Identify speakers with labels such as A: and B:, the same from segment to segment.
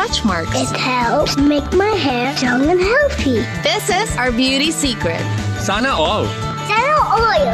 A: stretch marks.
B: It helps make my hair strong and healthy.
A: This is our beauty secret.
C: Sana all.
B: Sana oil.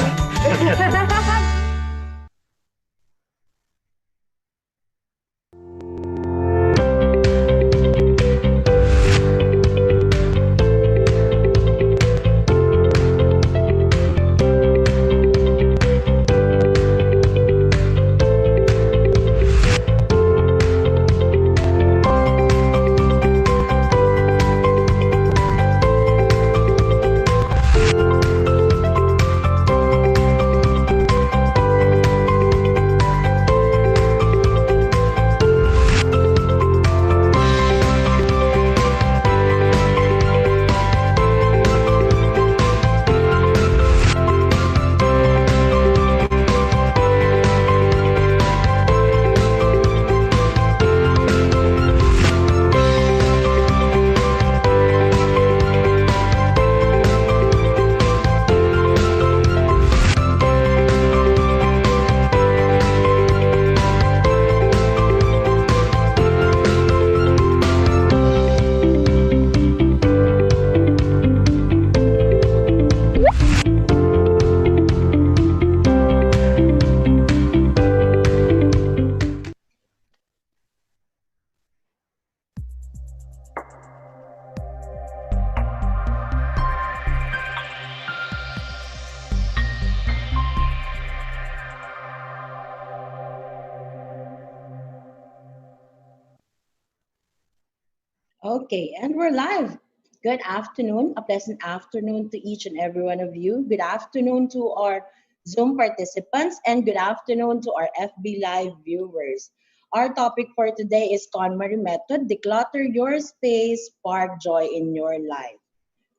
D: Okay, and we're live. Good afternoon, a pleasant afternoon to each and every one of you. Good afternoon to our Zoom participants, and good afternoon to our FB Live viewers. Our topic for today is KonMari method, declutter your space, spark joy in your life.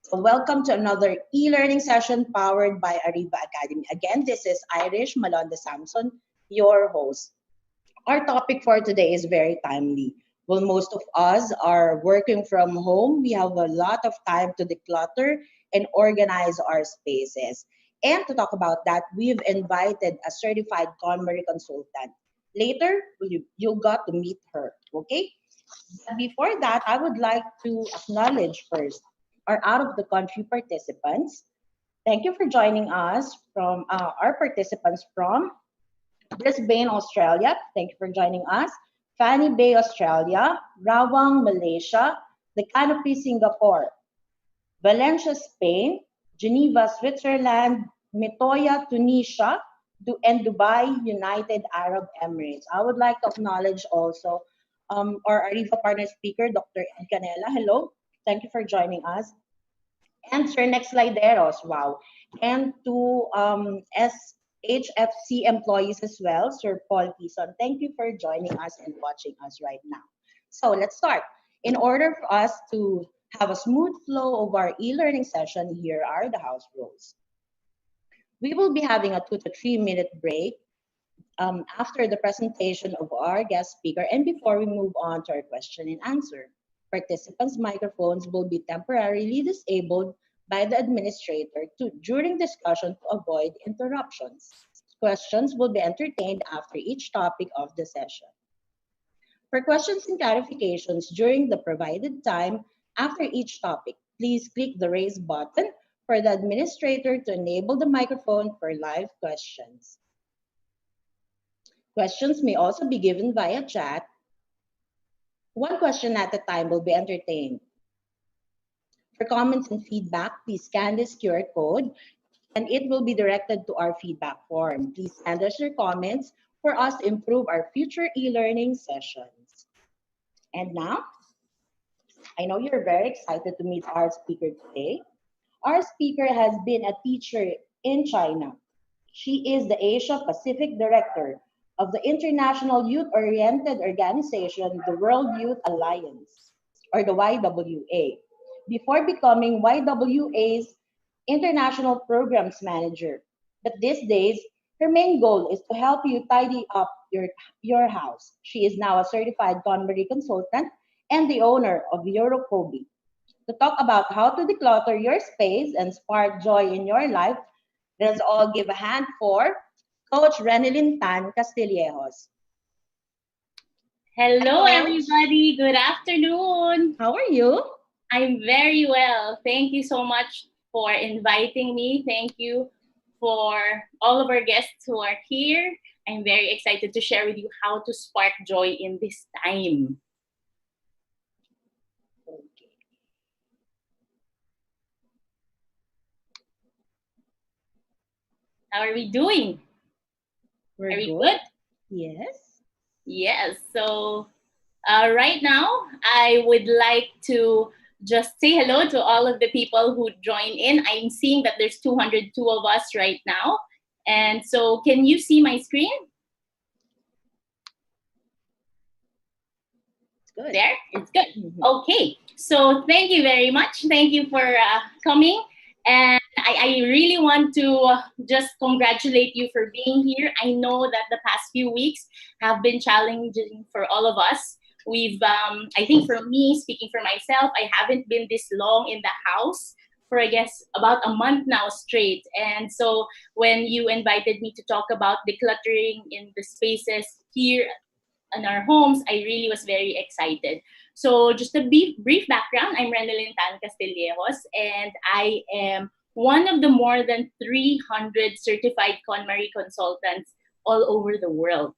D: So welcome to another e-learning session powered by Ariva Academy. Again, this is Irish Malonde Samson, your host. Our topic for today is very timely. Well, most of us are working from home. We have a lot of time to declutter and organize our spaces. And to talk about that, we've invited a certified KonMari consultant. Later, you got to meet her, okay? But before that, I would like to acknowledge first our out-of-the-country participants. Thank you for joining us from our participants from Brisbane, Australia. Thank you for joining us. Fanny Bay, Australia. Rawang, Malaysia. The Canopy, Singapore. Valencia, Spain. Geneva, Switzerland. Metoya, Tunisia. And Dubai, United Arab Emirates. I would like to acknowledge also our Ariva partner speaker, Dr. Ed Canela. Hello. Thank you for joining us. And Sir Next Slideros, wow. And to HFC employees as well, Sir Paul Tison. Thank you for joining us and watching us right now. So let's start. In order for us to have a smooth flow of our e-learning session, here are the house rules. We will be having a 2 to 3 minute break after the presentation of our guest speaker and before we move on to our question and answer. Participants' microphones will be temporarily disabled by the administrator during discussion to avoid interruptions. Questions will be entertained after each topic of the session. For questions and clarifications during the provided time after each topic, please click the raise button for the administrator to enable the microphone for live questions. Questions may also be given via chat. One question at a time will be entertained. For comments and feedback, please scan this QR code and it will be directed to our feedback form. Please send us your comments for us to improve our future e-learning sessions. And now, I know you're very excited to meet our speaker today. Our speaker has been a teacher in China. She is the Asia Pacific Director of the International Youth-Oriented Organization, the World Youth Alliance, or the YWA, before becoming YWA's International Programs Manager. But these days, her main goal is to help you tidy up your house. She is now a certified KonMari consultant and the owner of Yorokobi. To talk about how to declutter your space and spark joy in your life, let's all give a hand for Coach Renelyn Tan-Castillejos.
C: Hello,
D: Hello.
C: everybody. Good afternoon.
D: How are you?
C: I'm very well. Thank you so much for inviting me. Thank you for all of our guests who are here. I'm very excited to share with you how to spark joy in this time.
D: Okay.
C: How are we doing?
D: We're
C: Are we
D: good?
C: good?
D: Yes.
C: Yes. So right now, I would like to just say hello to all of the people who join in. I'm seeing that there's 202 of us right now. And so can you see my screen?
D: It's good.
C: There? It's good.
D: Mhm.
C: Okay. So thank you very much. Thank you for coming. And I really want to just congratulate you for being here. I know that the past few weeks have been challenging for all of us. I think for me, speaking for myself, I haven't been this long in the house for, I guess, about a month now straight. And so when you invited me to talk about decluttering in the spaces here in our homes, I really was very excited. So just a brief background, I'm Renelyn Tan-Castillejos, and I am one of the more than 300 certified KonMari consultants all over the world.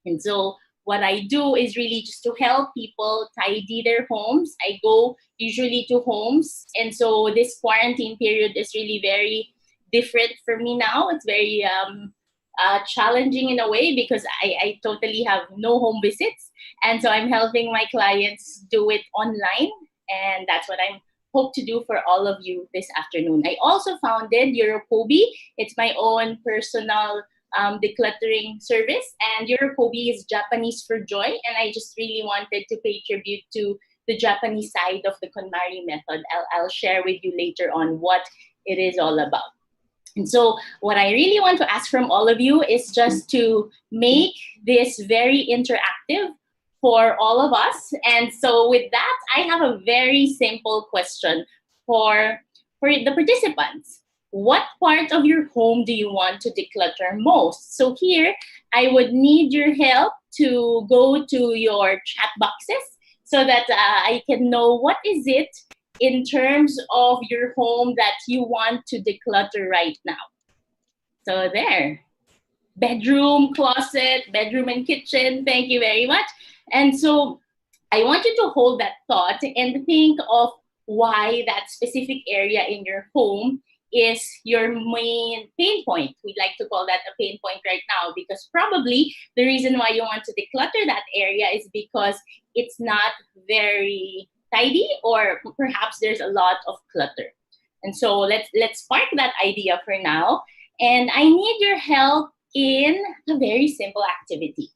C: And so what I do is really just to help people tidy their homes. I go usually to homes. And so this quarantine period is really very different for me now. It's very challenging in a way because I totally have no home visits. And so I'm helping my clients do it online. And that's what I'm hope to do for all of you this afternoon. I also founded Yorokobi. It's my own personal decluttering service, and Yorokobi is Japanese for joy, and I just really wanted to pay tribute to the Japanese side of the KonMari method. I'll share with you later on what it is all about. And so what I really want to ask from all of you is just to make this very interactive for all of us. And so with that, I have a very simple question for the participants. What part of your home do you want to declutter most? So here, I would need your help to go to your chat boxes so that I can know what is it in terms of your home that you want to declutter right now. So there, bedroom, closet, bedroom and kitchen. Thank you very much. And so I want you to hold that thought and think of why that specific area in your home is your main pain point. We like to call that a pain point right now because probably the reason why you want to declutter that area is because it's not very tidy or perhaps there's a lot of clutter. And so let's spark that idea for now. And I need your help in a very simple activity.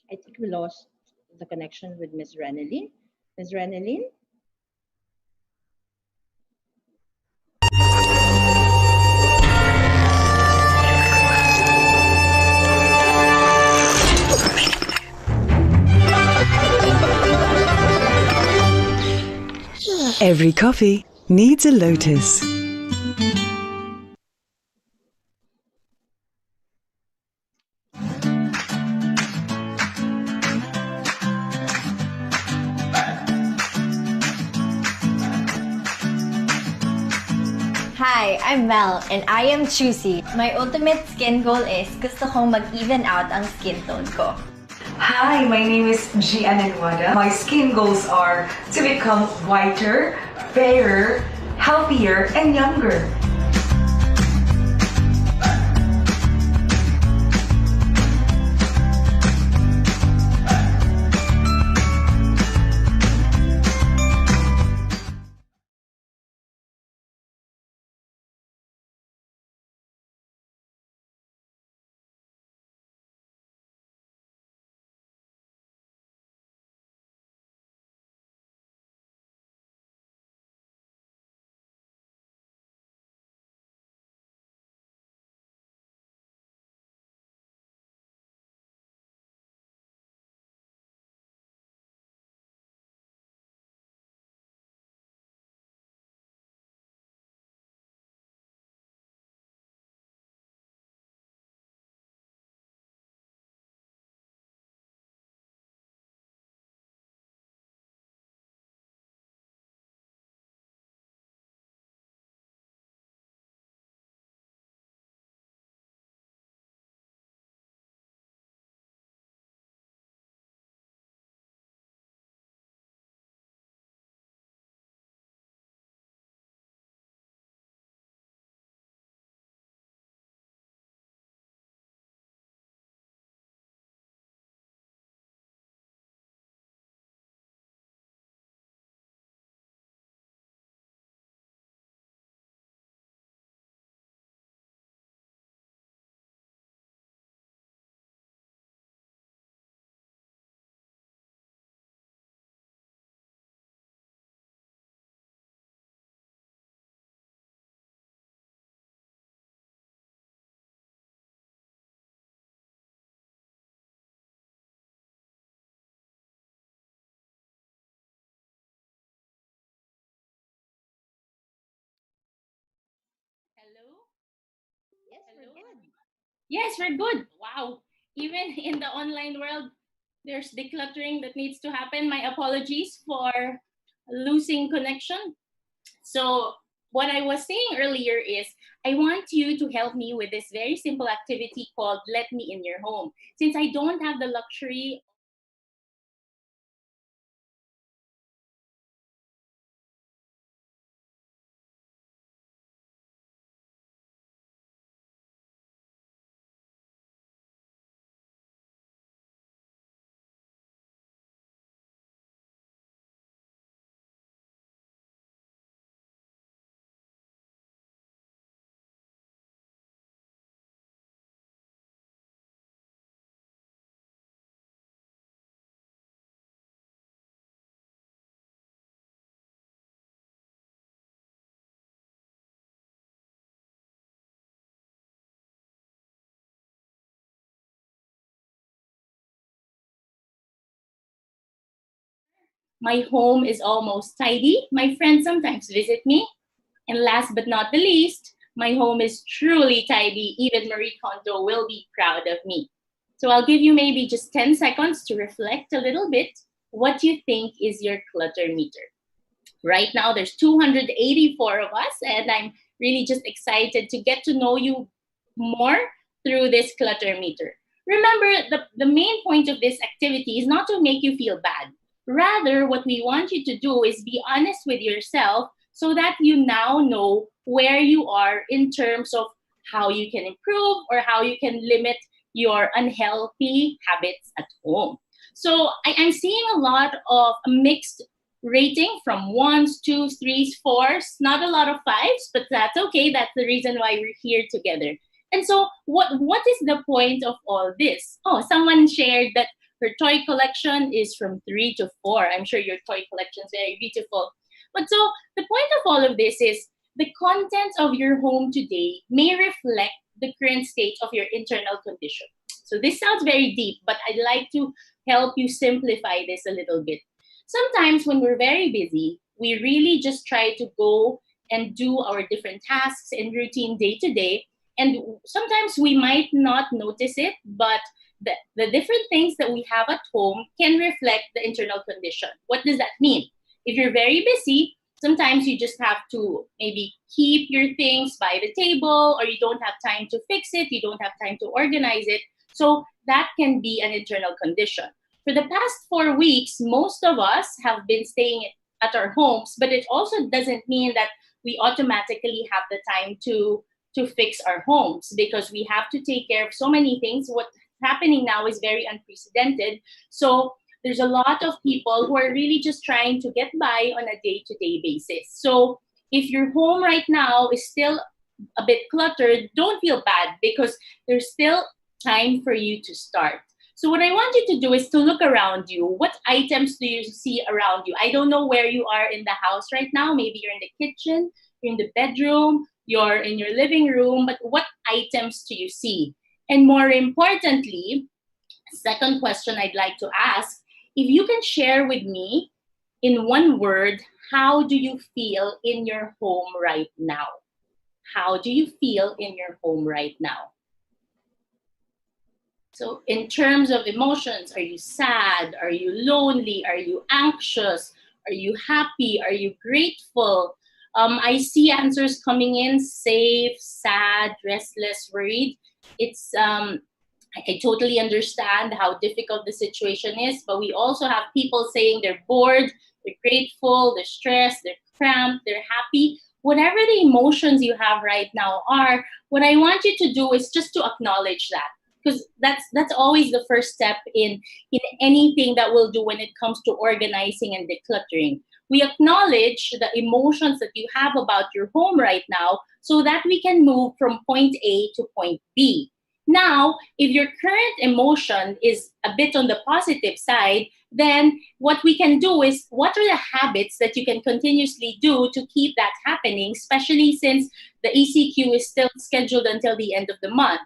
D: I think we lost the connection with Miss Renelyn. Miss Renelyn?
E: Every coffee needs a lotus.
F: Hi, I'm Mel, and I am choosy. My ultimate skin goal is gusto kong mag-even out ang skin tone ko.
G: Hi, my name is Gian Anwada. My skin goals are to become whiter, fairer, healthier, and younger.
C: Yes, we're good. Wow. Even in the online world, there's decluttering that needs to happen. My apologies for losing connection. So, what I was saying earlier is I want you to help me with this very simple activity called Let Me in Your Home. Since I don't have the luxury, my home is almost tidy. My friends sometimes visit me. And last but not the least, my home is truly tidy. Even Marie Kondo will be proud of me. So I'll give you maybe just 10 seconds to reflect a little bit. What do you think is your clutter meter? Right now, there's 284 of us, and I'm really just excited to get to know you more through this clutter meter. Remember, the main point of this activity is not to make you feel bad. Rather, what we want you to do is be honest with yourself so that you now know where you are in terms of how you can improve or how you can limit your unhealthy habits at home. So I'm seeing a lot of mixed rating from ones, twos, threes, fours, not a lot of fives, but that's okay. That's the reason why we're here together. And so what is the point of all this? Oh, someone shared that her toy collection is from 3 to 4. I'm sure your toy collection is very beautiful. But so the point of all of this is the contents of your home today may reflect the current state of your internal condition. So this sounds very deep, but I'd like to help you simplify this a little bit. Sometimes when we're very busy, we really just try to go and do our different tasks and routine day to day. And sometimes we might not notice it, but the different things that we have at home can reflect the internal condition. What does that mean? If you're very busy, sometimes you just have to maybe keep your things by the table, or you don't have time to fix it, you don't have time to organize it. So that can be an internal condition. For the past 4 weeks, most of us have been staying at our homes, but it also doesn't mean that we automatically have the time to fix our homes, because we have to take care of so many things. What's happening now is very unprecedented. So there's a lot of people who are really just trying to get by on a day-to-day basis. So if your home right now is still a bit cluttered, don't feel bad, because there's still time for you to start. So what I want you to do is to look around you. What items do you see around you? I don't know where you are in the house right now. Maybe you're in the kitchen, you're in the bedroom, you're in your living room, but what items do you see? And more importantly, second question I'd like to ask, if you can share with me in one word, how do you feel in your home right now? How do you feel in your home right now? So in terms of emotions, are you sad? Are you lonely? Are you anxious? Are you happy? Are you grateful? I see answers coming in: safe, sad, restless, worried. It's I totally understand how difficult the situation is, but we also have people saying they're bored, they're grateful, they're stressed, they're cramped, they're happy. Whatever the emotions you have right now are, what I want you to do is just to acknowledge that, because that's always the first step in anything that we'll do when it comes to organizing and decluttering. We acknowledge the emotions that you have about your home right now so that we can move from point A to point B. Now, if your current emotion is a bit on the positive side, then what we can do is, what are the habits that you can continuously do to keep that happening, especially since the ECQ is still scheduled until the end of the month.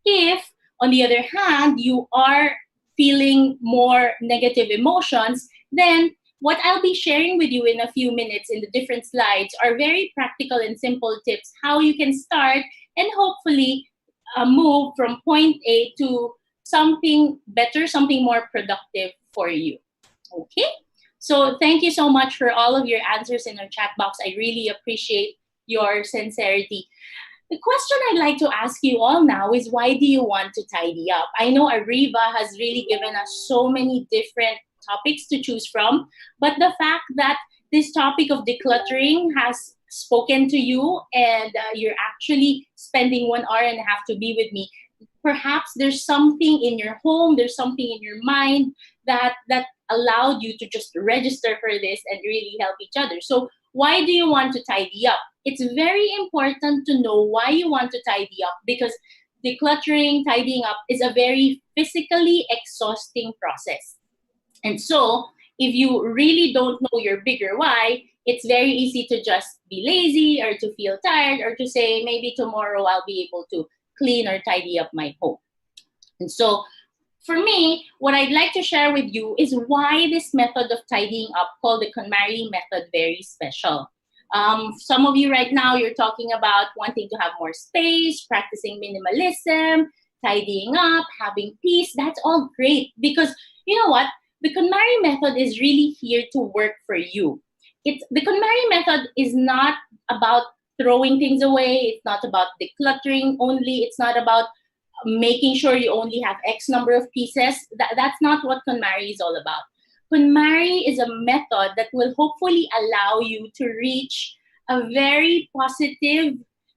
C: If, on the other hand, you are feeling more negative emotions, then what I'll be sharing with you in a few minutes in the different slides are very practical and simple tips how you can start and hopefully move from point A to something better, something more productive for you. Okay? So thank you so much for all of your answers in our chat box. I really appreciate your sincerity. The question I'd like to ask you all now is, why do you want to tidy up? I know Ariva has really given us so many different topics to choose from, but the fact that this topic of decluttering has spoken to you and you're actually spending 1.5 hours to be with me, perhaps there's something in your home, there's something in your mind that allowed you to just register for this and really help each other. So why do you want to tidy up? It's very important to know why you want to tidy up, because decluttering, tidying up is a very physically exhausting process. And so if you really don't know your bigger why, it's very easy to just be lazy or to feel tired or to say, maybe tomorrow I'll be able to clean or tidy up my home. And so for me, what I'd like to share with you is why this method of tidying up, called the KonMari method, very special. Some of you right now, you're talking about wanting to have more space, practicing minimalism, tidying up, having peace. That's all great, because you know what? The KonMari method is really here to work for you. The KonMari method is not about throwing things away. It's not about decluttering only. It's not about making sure you only have X number of pieces. That's not what KonMari is all about. KonMari is a method that will hopefully allow you to reach a very positive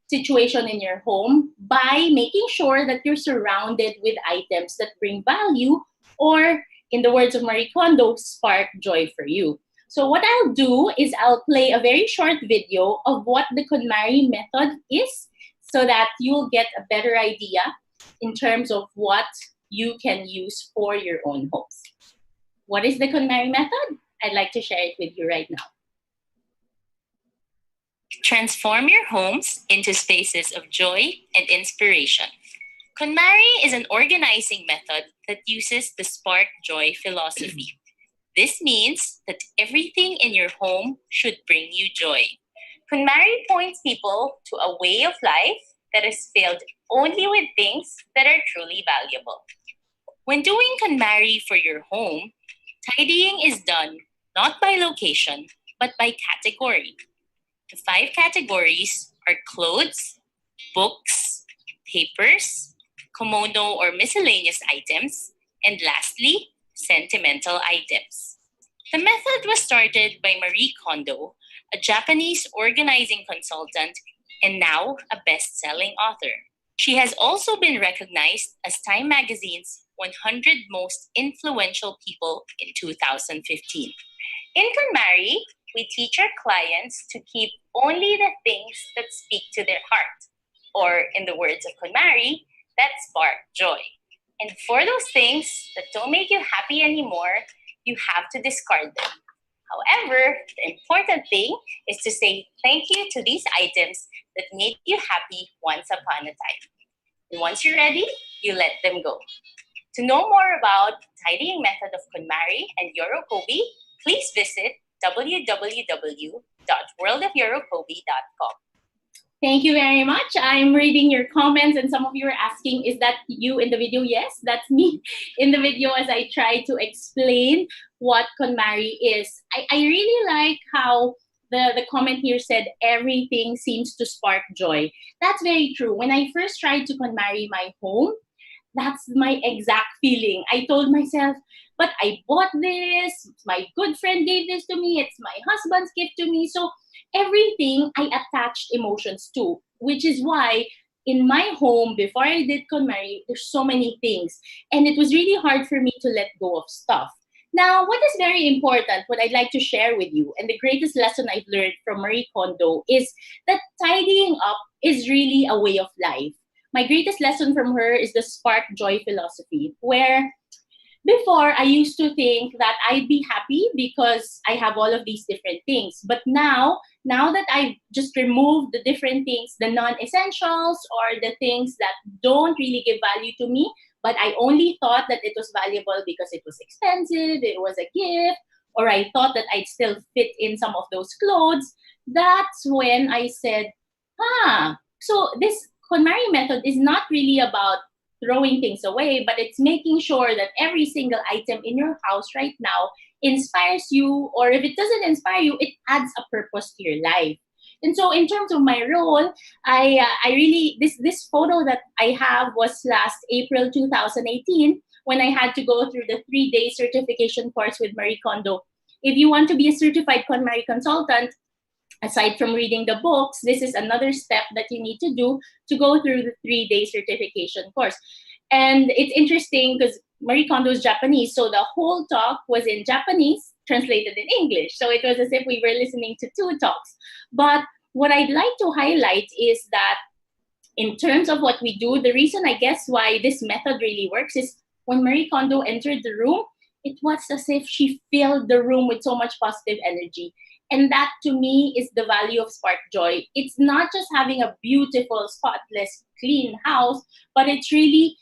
C: situation in your home by making sure that you're surrounded with items that bring value, or in the words of Marie Kondo, spark joy for you. So what I'll do is I'll play a very short video of what the KonMari method is, so that you'll get a better idea in terms of what you can use for your own homes. What is the KonMari method? I'd like to share it with you right now.
H: Transform your homes into spaces of joy and inspiration. KonMari is an organizing method that uses the spark joy philosophy. This means that everything in your home should bring you joy. KonMari points people to a way of life that is filled only with things that are truly valuable. When doing KonMari for your home, tidying is done not by location, but by category. The 5 categories are clothes, books, papers, kimono or miscellaneous items, and lastly, sentimental items. The method was started by Marie Kondo, a Japanese organizing consultant and now a best-selling author. She has also been recognized as Time Magazine's 100 Most Influential People in 2015. In KonMari, we teach our clients to keep only the things that speak to their heart, or in the words of KonMari, that spark joy. And for those things that don't make you happy anymore, you have to discard them. However, the important thing is to say thank you to these items that made you happy once upon a time. And once you're ready, you let them go. To know more about the tidying method of KonMari and Yorokobi, please visit www.worldofyorokobi.com.
C: Thank you very much. I'm reading your comments, and some of you are asking, is that you in the video? Yes, that's me in the video as I try to explain what KonMari is. I really like how the comment here said, everything seems to spark joy. That's very true. When I first tried to KonMari my home, that's my exact feeling. I told myself, but I bought this, my good friend gave this to me, it's my husband's gift to me. So everything I attached emotions to, which is why in my home, before I did KonMari, there's so many things. And it was really hard for me to let go of stuff. Now, what is very important, what I'd like to share with you, and the greatest lesson I've learned from Marie Kondo, is that tidying up is really a way of life. My greatest lesson from her is the spark joy philosophy, where before I used to think that I'd be happy because I have all of these different things. But now that I've just removed the different things, the non-essentials or the things that don't really give value to me, but I only thought that it was valuable because it was expensive, it was a gift, or I thought that I'd still fit in some of those clothes, that's when I said, so this KonMari method is not really about throwing things away, but it's making sure that every single item in your house right now inspires you, or if it doesn't inspire you, it adds a purpose to your life. And so in terms of my role, I really, this photo that I have was last April 2018, when I had to go through the 3-day certification course with Marie Kondo. If you want to be a certified KonMari consultant, aside from reading the books, this is another step that you need to do to go through the 3-day certification course. And it's interesting because Marie Kondo is Japanese, so the whole talk was in Japanese, translated in English. So it was as if we were listening to two talks. But what I'd like to highlight is that in terms of what we do, the reason I guess why this method really works is when Marie Kondo entered the room, it was as if she filled the room with so much positive energy. And that to me is the value of Spark Joy. It's not just having a beautiful, spotless, clean house, but it's really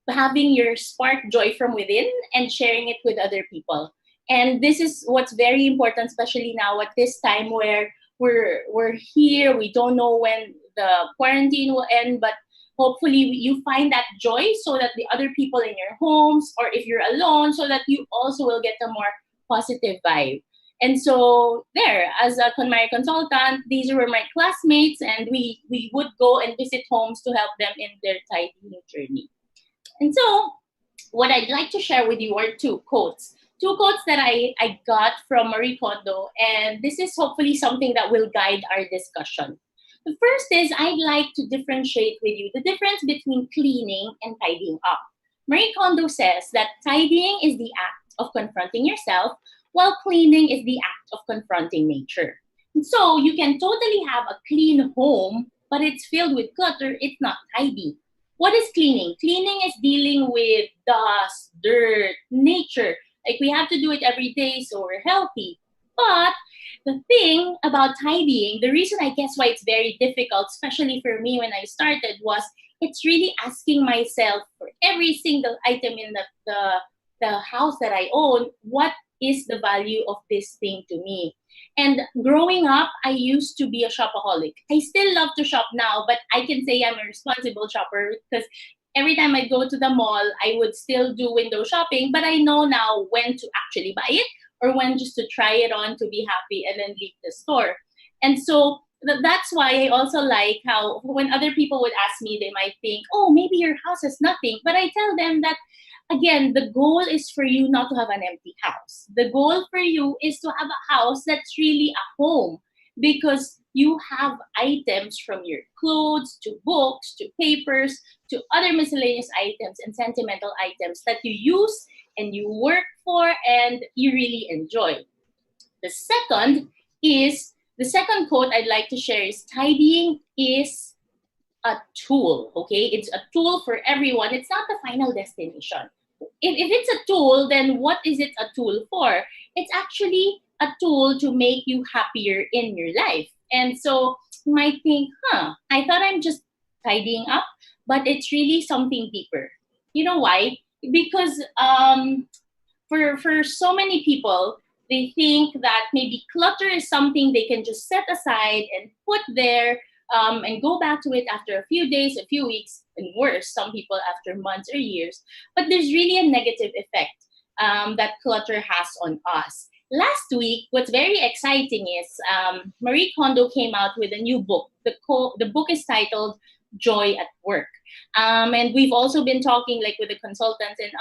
C: having your spark joy from within and sharing it with other people. And this is what's very important, especially now at this time where we're here. We don't know when the quarantine will end, but hopefully you find that joy so that the other people in your homes, or if you're alone, so that you also will get a more positive vibe. And so there, as a KonMari consultant, these were my classmates, and we would go and visit homes to help them in their tidying journey. And so what I'd like to share with you are two quotes that I got from Marie Kondo, and this is hopefully something that will guide our discussion. The first is, I'd like to differentiate with you the difference between cleaning and tidying up. Marie Kondo says that tidying is the act of confronting yourself, while cleaning is the act of confronting nature. And so you can totally have a clean home, but it's filled with clutter. It's not tidy. What is cleaning? Cleaning is dealing with dust, dirt, nature. Like, we have to do it every day so we're healthy. But the thing about tidying, the reason I guess why it's very difficult, especially for me when I started, was it's really asking myself for every single item in the house that I own, what is the value of this thing to me? And growing up, I used to be a shopaholic. I still love to shop now, but I can say I'm a responsible shopper because every time I go to the mall, I would still do window shopping, but I know now when to actually buy it or when just to try it on to be happy and then leave the store. And so that's why I also like how when other people would ask me, they might think, oh, maybe your house has nothing. But I tell them that, again, the goal is for you not to have an empty house. The goal for you is to have a house that's really a home, because you have items from your clothes to books to papers to other miscellaneous items and sentimental items that you use and you work for and you really enjoy. The second quote I'd like to share is, tidying is a tool, okay? It's a tool for everyone. It's not the final destination. If it's a tool, then what is it a tool for? It's actually a tool to make you happier in your life. And so you might think, I thought I'm just tidying up, but it's really something deeper. You know why? Because for so many people, they think that maybe clutter is something they can just set aside and put there and go back to it after a few days, a few weeks, and worse, some people after months or years. But there's really a negative effect that clutter has on us. Last week, what's very exciting is Marie Kondo came out with a new book. The book is titled Joy at Work. And we've also been talking, like with the consultants and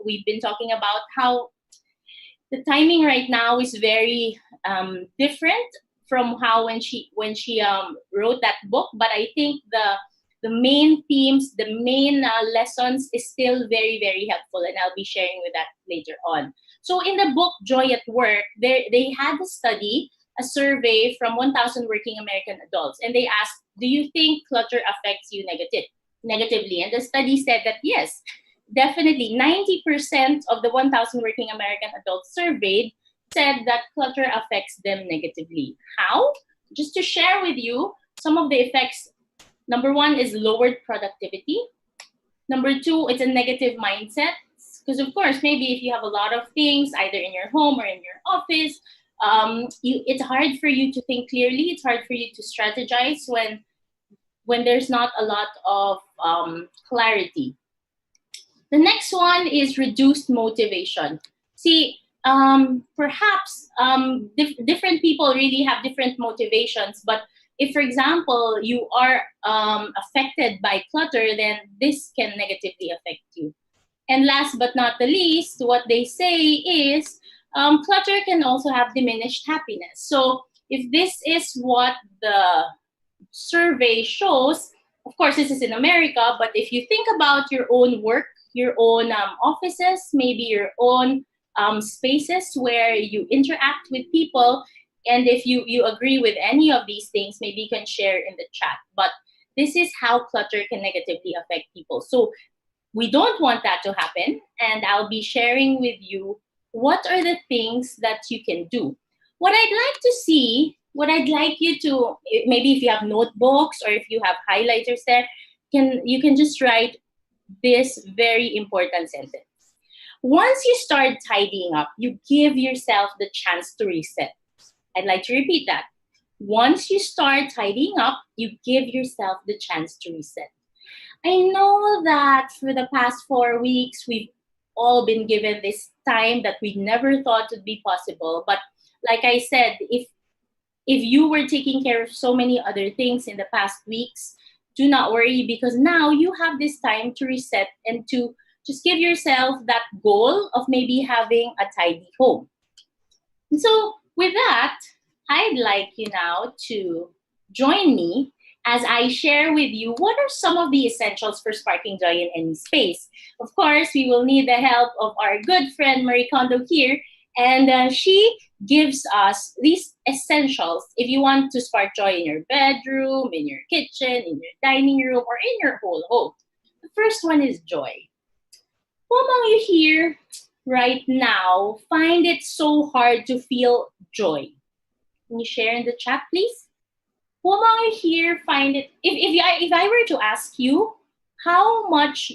C: we've been talking about how the timing right now is very different from how when she wrote that book. But I think the main themes, the main lessons is still very, very helpful. And I'll be sharing with that later on. So in the book, Joy at Work, they had a survey from 1,000 working American adults. And they asked, do you think clutter affects you negatively? And the study said that yes, definitely 90% of the 1,000 working American adults surveyed said that clutter affects them negatively. How? Just to share with you some of the effects. Number one is lowered productivity. Number two, it's a negative mindset. Because of course, maybe if you have a lot of things, either in your home or in your office, it's hard for you to think clearly. It's hard for you to strategize when when there's not a lot of clarity. The next one is reduced motivation. See, perhaps different people really have different motivations, but if, for example, you are affected by clutter, then this can negatively affect you. And last but not the least, what they say is clutter can also have diminished happiness. So if this is what the survey shows, of course, this is in America, but if you think about your own work, your own offices, maybe your own spaces where you interact with people, and if you agree with any of these things, maybe you can share in the chat. But this is how clutter can negatively affect people. So we don't want that to happen, and I'll be sharing with you what are the things that you can do. What I'd like to see, what I'd like you to, maybe if you have notebooks or if you have highlighters there, you can just write this very important sentence. Once you start tidying up, you give yourself the chance to reset. I'd like to repeat that. Once you start tidying up, you give yourself the chance to reset. I know that for the past 4 weeks, we've all been given this time that we never thought would be possible. But like I said, if you were taking care of so many other things in the past weeks, do not worry, because now you have this time to reset and to just give yourself that goal of maybe having a tidy home. And so with that, I'd like you now to join me as I share with you what are some of the essentials for sparking joy in any space. Of course, we will need the help of our good friend Marie Kondo here, and she gives us these essentials if you want to spark joy in your bedroom, in your kitchen, in your dining room, or in your whole home. The first one is joy. Who among you here right now find it so hard to feel joy? Can you share in the chat, please? Who among you here find it, if I were to ask you how much,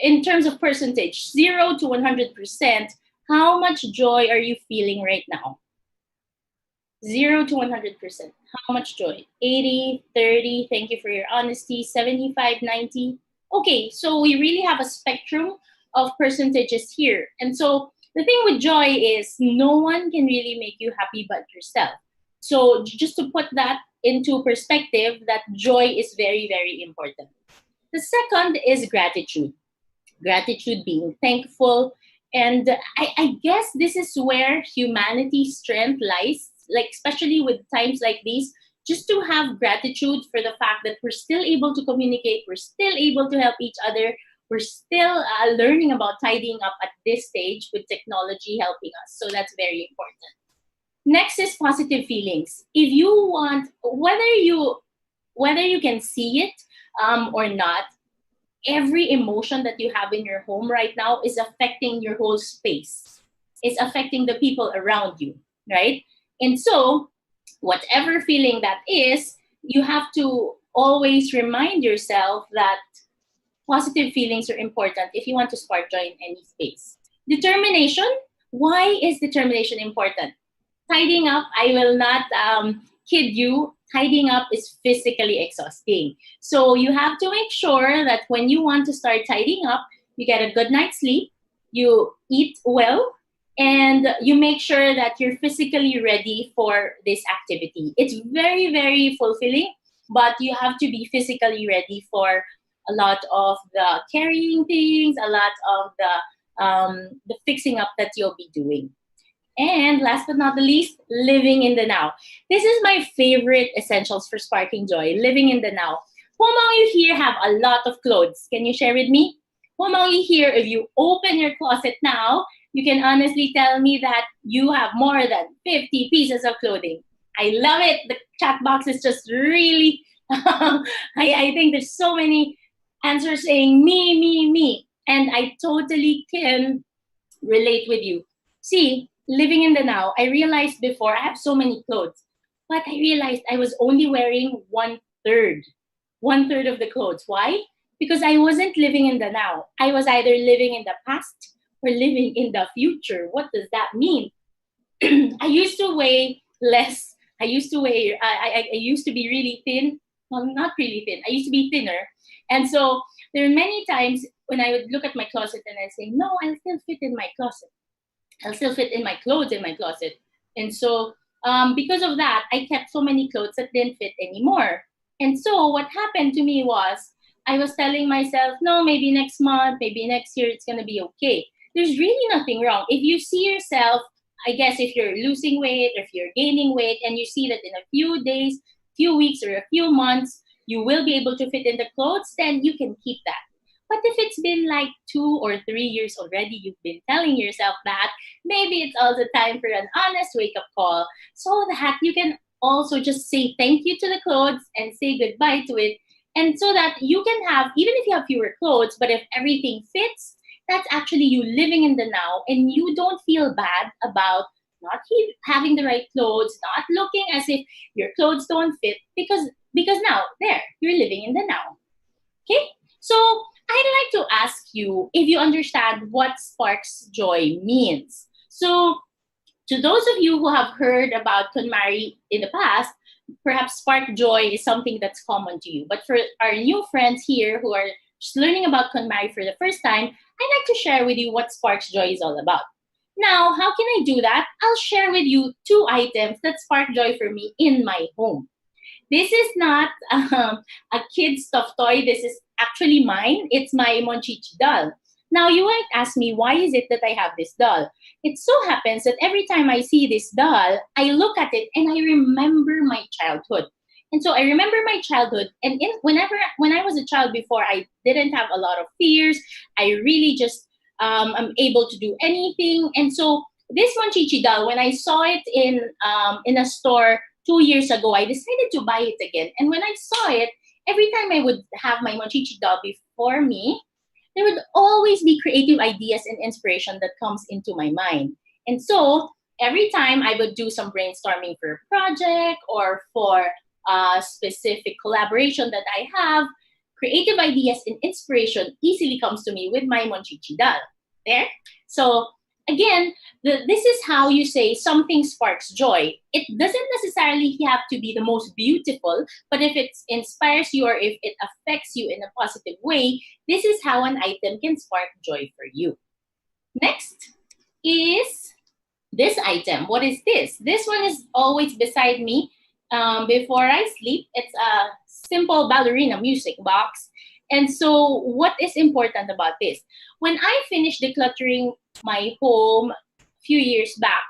C: in terms of percentage, 0 to 100%, how much joy are you feeling right now? 0 to 100%. How much joy? 80, 30, thank you for your honesty, 75, 90. Okay, so we really have a spectrum of percentages here. And so the thing with joy is no one can really make you happy but yourself. So just to put that into perspective, that joy is very, very important. The second is gratitude. Gratitude, being thankful. And I guess this is where humanity's strength lies, like especially with times like these, just to have gratitude for the fact that we're still able to communicate, we're still able to help each other, we're still learning about tidying up at this stage with technology helping us. So that's very important. Next is positive feelings. If you want, whether you can see it or not, every emotion that you have in your home right now is affecting your whole space. It's affecting the people around you, right? And so whatever feeling that is, you have to always remind yourself that positive feelings are important if you want to spark joy in any space. Determination. Why is determination important? Tidying up, I will not kid you, tidying up is physically exhausting. So you have to make sure that when you want to start tidying up, you get a good night's sleep, you eat well, and you make sure that you're physically ready for this activity. It's very, very fulfilling, but you have to be physically ready for a lot of the carrying things, a lot of the fixing up that you'll be doing. And last but not the least, living in the now. This is my favorite essentials for sparking joy, living in the now. Who among you here have a lot of clothes? Can you share with me? Who among you here, if you open your closet now, you can honestly tell me that you have more than 50 pieces of clothing. I love it. The chat box is just really, I think there's so many answers saying me, me, me. And I totally can relate with you. See, living in the now, I realized before I have so many clothes, but I realized I was only wearing 1/3 of the clothes. Why? Because I wasn't living in the now. I was either living in the past or living in the future. What does that mean? I used to weigh less. I used to be really thin. well, not really thin. I used to be thinner. And so there are many times when I would look at my closet and I say, no, I'll still fit in my closet. I'll still fit in my clothes in my closet. And so because of that, I kept so many clothes that didn't fit anymore. And so what happened to me was I was telling myself, no, maybe next month, maybe next year, it's going to be okay. There's really nothing wrong. If you see yourself, I guess if you're losing weight or if you're gaining weight and you see that in a few days, few weeks, or a few months, you will be able to fit in the clothes, then you can keep that. But if it's been like 2 or 3 years already, you've been telling yourself that, maybe it's also time for an honest wake-up call so that you can also just say thank you to the clothes and say goodbye to it. And so that you can have, even if you have fewer clothes, but if everything fits, that's actually you living in the now, and you don't feel bad about not having the right clothes, not looking as if your clothes don't fit, because now, there, you're living in the now. Okay? So I'd like to ask you if you understand what sparks joy means. So to those of you who have heard about KonMari in the past, perhaps spark joy is something that's common to you. But for our new friends here who are just learning about KonMari for the first time, I'd like to share with you what sparks joy is all about. Now, how can I do that? I'll share with you 2 items that spark joy for me in my home. This is not a kid's stuffed toy. This is actually mine. It's my Monchichi doll. Now, you might ask me, why is it that I have this doll? It so happens that every time I see this doll, I look at it and I remember my childhood. And so I remember my childhood. And when I was a child before, I didn't have a lot of fears. I really just am able to do anything. And so this Monchichi doll, when I saw it in a store 2 years ago, I decided to buy it again. And when I saw it, every time I would have my Monchichi doll before me, there would always be creative ideas and inspiration that comes into my mind. And so every time I would do some brainstorming for a project or for a specific collaboration that I have, creative ideas and inspiration easily comes to me with my Monchichi doll. There. So again, this is how you say something sparks joy. It doesn't necessarily have to be the most beautiful, but if it inspires you or if it affects you in a positive way, this is how an item can spark joy for you. Next is this item. What is this? This one is always beside me before I sleep. It's a simple ballerina music box. And so what is important about this? When I finished decluttering my home a few years back,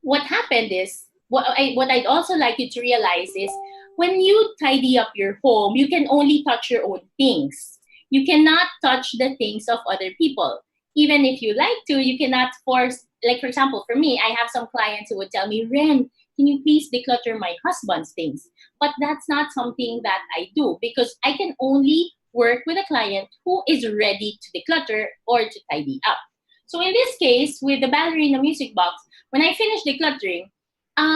C: what happened is, what I'd also like you to realize is, when you tidy up your home, you can only touch your own things. You cannot touch the things of other people. Even if you like to, you cannot force, like for example, for me, I have some clients who would tell me, Ren, can you please declutter my husband's things? But that's not something that I do, because I can only work with a client who is ready to declutter or to tidy up. So in this case, with the ballerina music box, when I finished decluttering,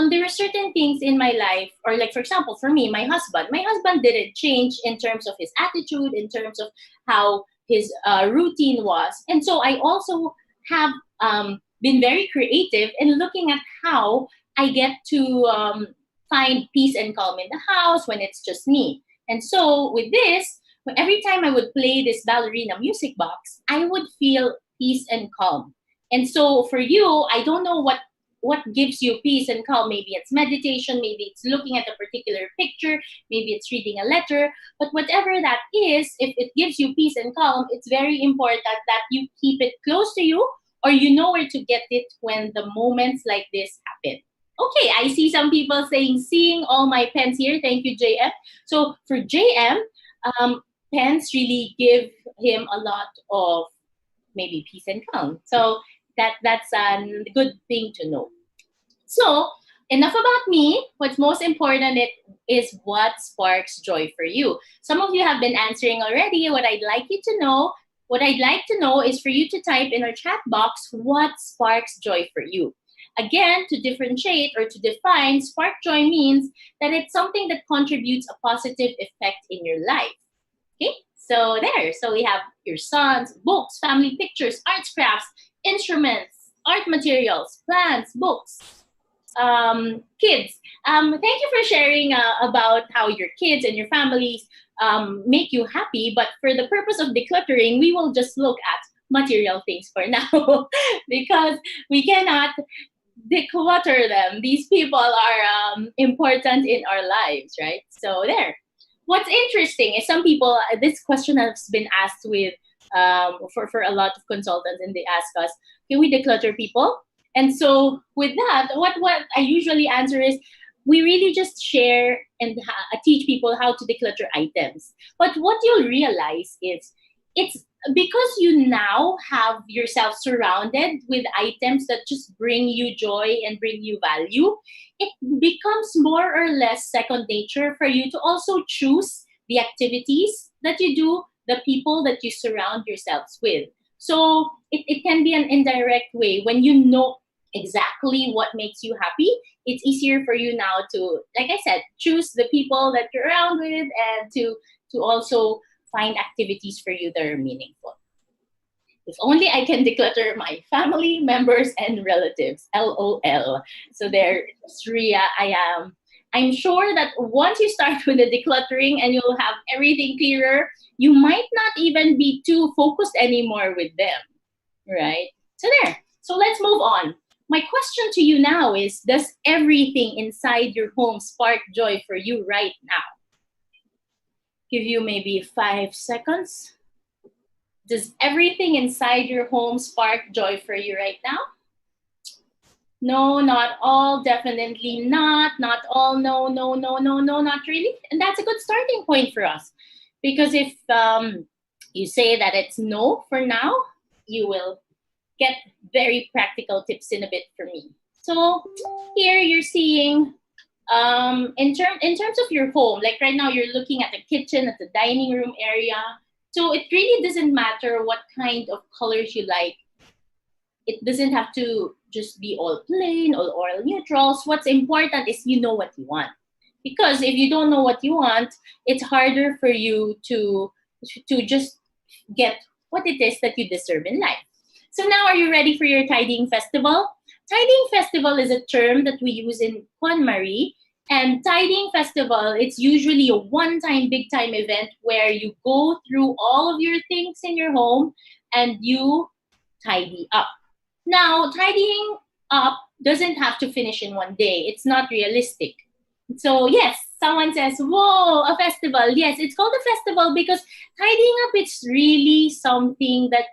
C: there were certain things in my life, or like for example, for me, my husband didn't change in terms of his attitude, in terms of how his routine was. And so I also have been very creative in looking at how I get to find peace and calm in the house when it's just me. And so with this, every time I would play this ballerina music box, I would feel peace and calm. And so for you, I don't know what gives you peace and calm. Maybe it's meditation, maybe it's looking at a particular picture, maybe it's reading a letter, but whatever that is, if it gives you peace and calm, it's very important that you keep it close to you, or you know where to get it when the moments like this happen. Okay, I see some people saying, seeing all my pens here. Thank you, JM. So for JM, pens really give him a lot of maybe peace and calm. So that's a good thing to know. So enough about me. What's most important is what sparks joy for you. Some of you have been answering already. What I'd like to know is for you to type in our chat box what sparks joy for you. Again, to differentiate or to define, spark joy means that it's something that contributes a positive effect in your life. Okay, so there. So we have your sons, books, family pictures, arts, crafts, instruments, art materials, plants, books. kids. Thank you for sharing about how your kids and your families make you happy. But for the purpose of decluttering, we will just look at material things for now because we cannot declutter them. These people are important in our lives, right? So there. What's interesting is some people, this question has been asked with for a lot of consultants, and they ask us, can we declutter people? And so with that, what I usually answer is, we really just share and teach people how to declutter items. But what you'll realize is, it's because you now have yourself surrounded with items that just bring you joy and bring you value, it becomes more or less second nature for you to also choose the activities that you do, the people that you surround yourselves with. So it can be an indirect way. When you know exactly what makes you happy, it's easier for you now to, like I said, choose the people that you're around with, and to also find activities for you that are meaningful. If only I can declutter my family members and relatives. LOL. So there's Ria. I'm sure that once you start with the decluttering and you'll have everything clearer, you might not even be too focused anymore with them. Right? So there. So let's move on. My question to you now is, does everything inside your home spark joy for you right now? Give you maybe 5 seconds. Does everything inside your home spark joy for you right now? No, not all. Definitely not. Not all. No, not really. And that's a good starting point for us. Because if you say that it's no for now, you will get very practical tips in a bit from me. So here you're seeing, in terms of your home, like right now you're looking at the kitchen, at the dining room area. So it really doesn't matter what kind of colors you like. It doesn't have to just be all plain or all neutrals. What's important is you know what you want. Because if you don't know what you want, it's harder for you to just get what it is that you deserve in life. So now, are you ready for your tidying festival? Tidying festival is a term that we use in KonMari. And tidying festival, it's usually a one-time, big-time event where you go through all of your things in your home and you tidy up. Now, tidying up doesn't have to finish in one day. It's not realistic. So yes, someone says, whoa, a festival. Yes, it's called a festival because tidying up, it's really something that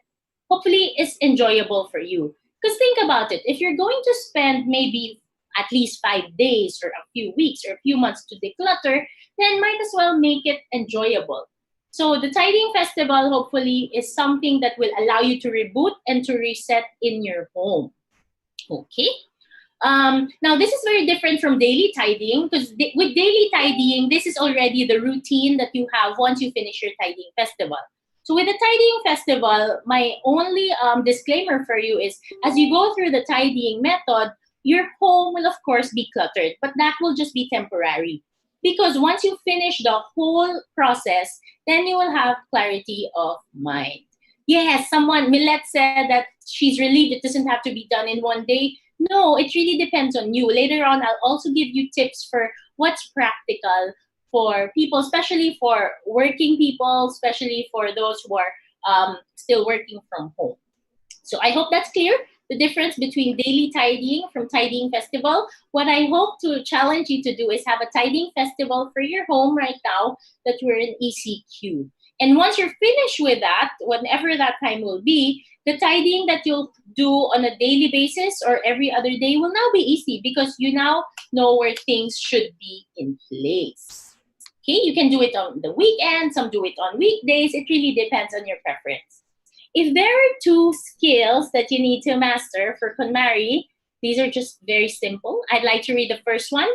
C: hopefully is enjoyable for you. Because think about it. If you're going to spend maybe at least 5 days or a few weeks or a few months to declutter, then might as well make it enjoyable. So the tidying festival hopefully is something that will allow you to reboot and to reset in your home. Okay. Now this is very different from daily tidying, because with daily tidying, this is already the routine that you have once you finish your tidying festival. So with the tidying festival, my only disclaimer for you is, as you go through the tidying method, your home will of course be cluttered, but that will just be temporary. Because once you finish the whole process, then you will have clarity of mind. Yes, Millet said that she's relieved it doesn't have to be done in one day. No, it really depends on you. Later on, I'll also give you tips for what's practical for people, especially for working people, especially for those who are still working from home. So I hope that's clear, the difference between daily tidying from tidying festival. What I hope to challenge you to do is have a tidying festival for your home right now that we're in ECQ. And once you're finished with that, whenever that time will be, the tidying that you'll do on a daily basis or every other day will now be easy because you now know where things should be in place. Okay, you can do it on the weekend, some do it on weekdays. It really depends on your preference. If there are 2 skills that you need to master for KonMari, these are just very simple. I'd like to read the first one.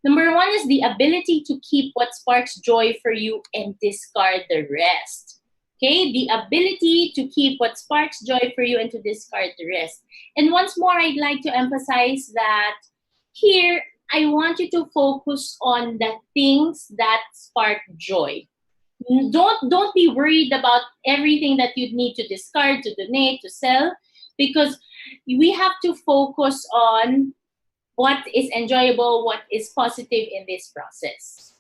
C: Number 1 is the ability to keep what sparks joy for you and discard the rest. Okay, the ability to keep what sparks joy for you and to discard the rest. And once more, I'd like to emphasize that here, I want you to focus on the things that spark joy. Don't be worried about everything that you need to discard, to donate, to sell, because we have to focus on what is enjoyable, what is positive in this process.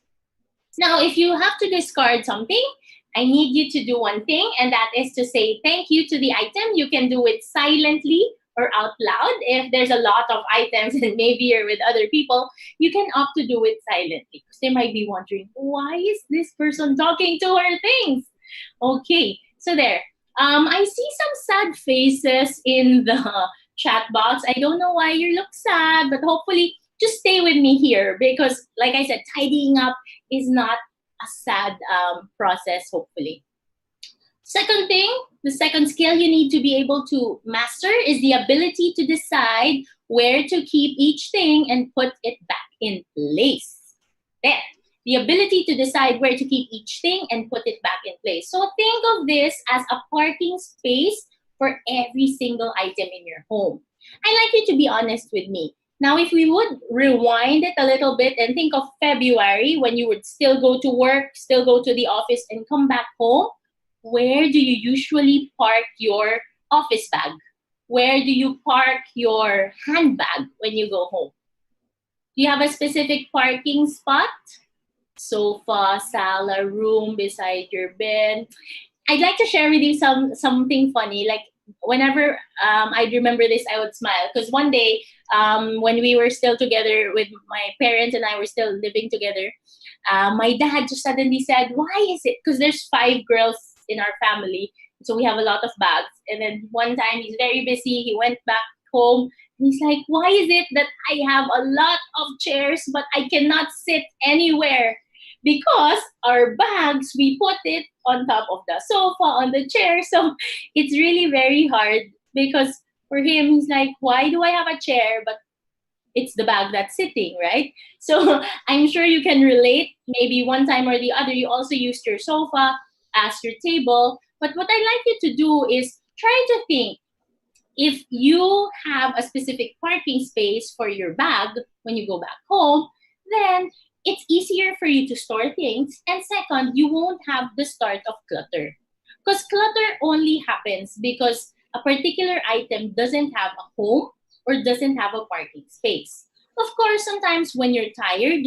C: Now, if you have to discard something, I need you to do one thing, and that is to say thank you to the item. You can do it silently or out loud. If there's a lot of items and maybe you're with other people, you can opt to do it silently, because they might be wondering, why is this person talking to her things? Okay, so there. I see some sad faces in the chat box. I don't know why you look sad, but hopefully just stay with me here, because like I said, tidying up is not a sad process, hopefully. Second thing, the second skill you need to be able to master is the ability to decide where to keep each thing and put it back in place. There. The ability to decide where to keep each thing and put it back in place. So think of this as a parking space for every single item in your home. I'd like you to be honest with me. Now, if we would rewind it a little bit and think of February, when you would still go to work, still go to the office and come back home, where do you usually park your office bag? Where do you park your handbag when you go home? Do you have a specific parking spot? Sofa, sala, room beside your bed. I'd like to share with you something funny. Like whenever I'd remember this, I would smile, because one day when we were still together with my parents and I were still living together, my dad just suddenly said, "Why is it?" Because there's 5 girls in our family, so we have a lot of bags. And then one time he's very busy. He went back home. And he's like, "Why is it that I have a lot of chairs but I cannot sit anywhere?" Because our bags, we put it on top of the sofa, on the chair. So it's really very hard, because for him, he's like, "Why do I have a chair, but it's the bag that's sitting," right? So I'm sure you can relate. Maybe one time or the other, you also used your sofa as your table. But what I'd like you to do is try to think, if you have a specific parking space for your bag when you go back home, then it's easier for you to store things. And second, you won't have the start of clutter. Because clutter only happens because a particular item doesn't have a home or doesn't have a parking space. Of course, sometimes when you're tired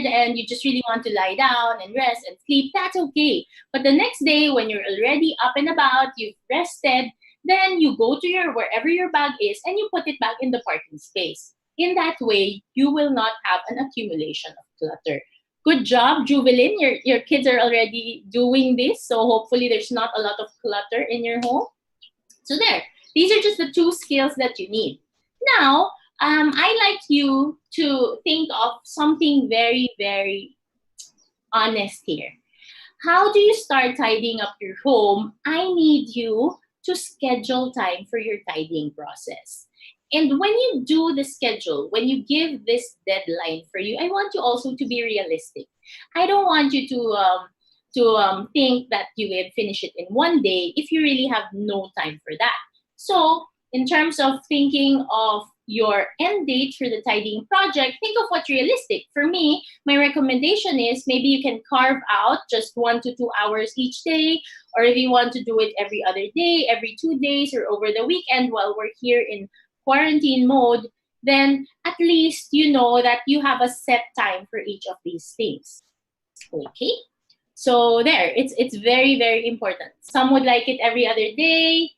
C: and you just really want to lie down and rest and sleep, that's okay. But the next day, when you're already up and about, you've rested, then you go to wherever your bag is and you put it back in the parking space. In that way, you will not have an accumulation of clutter. Good job, Juvelin. Your kids are already doing this, so hopefully there's not a lot of clutter in your home. So there, these are just the 2 skills that you need. Now, I'd like you to think of something very, very honest here. How do you start tidying up your home? I need you to schedule time for your tidying process. And when you do the schedule, when you give this deadline for you, I want you also to be realistic. I don't want you to think that you will finish it in one day if you really have no time for that. So in terms of thinking of your end date for the tidying project, think of what's realistic. For me, my recommendation is maybe you can carve out just 1 to 2 hours each day, or if you want to do it every other day, every 2 days, or over the weekend while we're here in quarantine mode, then at least you know that you have a set time for each of these things. Okay, so there, it's very, very important. Some would like it every other day.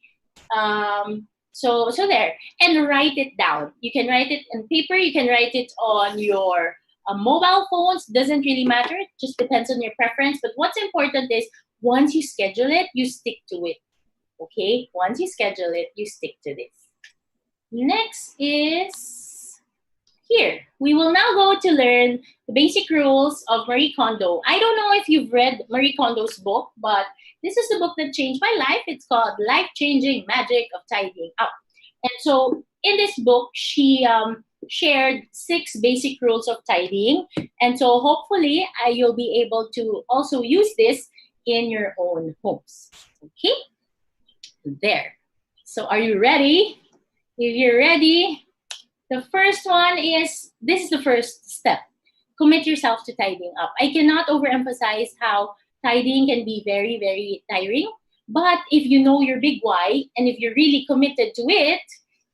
C: So there, and write it down. You can write it on paper. You can write it on your mobile phones. Doesn't really matter. It just depends on your preference. But what's important is once you schedule it, you stick to it. Okay, once you schedule it, you stick to this. Next is here. We will now go to learn the basic rules of Marie Kondo. I don't know if you've read Marie Kondo's book, but this is the book that changed my life. It's called Life-Changing Magic of Tidying Up. And so in this book, she shared 6 basic rules of tidying. And so hopefully you'll be able to also use this in your own homes. Okay? There. So are you ready? If you're ready, the first one is, this is the first step. Commit yourself to tidying up. I cannot overemphasize how tidying can be very, very tiring. But if you know your big why, and if you're really committed to it,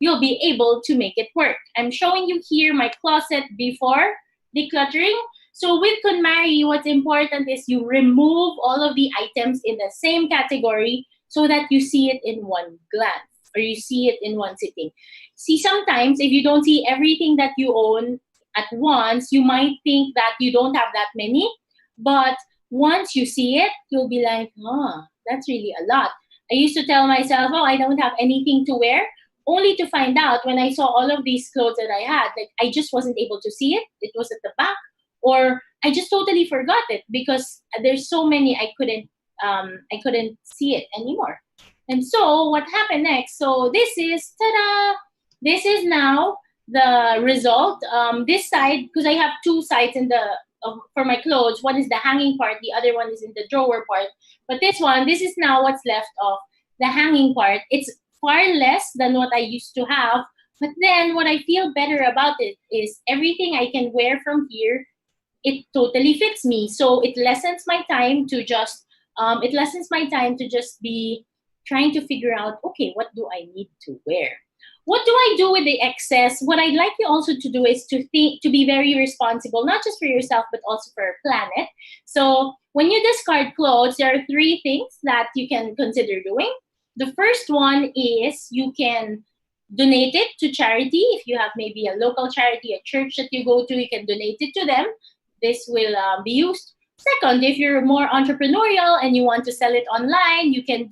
C: you'll be able to make it work. I'm showing you here my closet before decluttering. So with KonMari, what's important is you remove all of the items in the same category so that you see it in one glance or you see it in one sitting. See, sometimes if you don't see everything that you own at once, you might think that you don't have that many. But once you see it, you'll be like, that's really a lot. I used to tell myself, I don't have anything to wear, only to find out when I saw all of these clothes that I had, like I just wasn't able to see it. It was at the back, or I just totally forgot it because there's so many I couldn't see it anymore. And so what happened next? So this is, ta-da! This is now the result. This side, because I have two sides in for my clothes. One is the hanging part, the other one is in the drawer part. But this is now what's left of the hanging part. It's far less than what I used to have. But then what I feel better about it is everything I can wear from here, it totally fits me. So it lessens my time to just be trying to figure out, okay, what do I need to wear? What do I do with the excess? What I'd like you also to do is to be very responsible, not just for yourself, but also for our planet. So when you discard clothes, there are three things that you can consider doing. The first one is you can donate it to charity. If you have maybe a local charity, a church that you go to, you can donate it to them. This will be used. Second, if you're more entrepreneurial and you want to sell it online, you can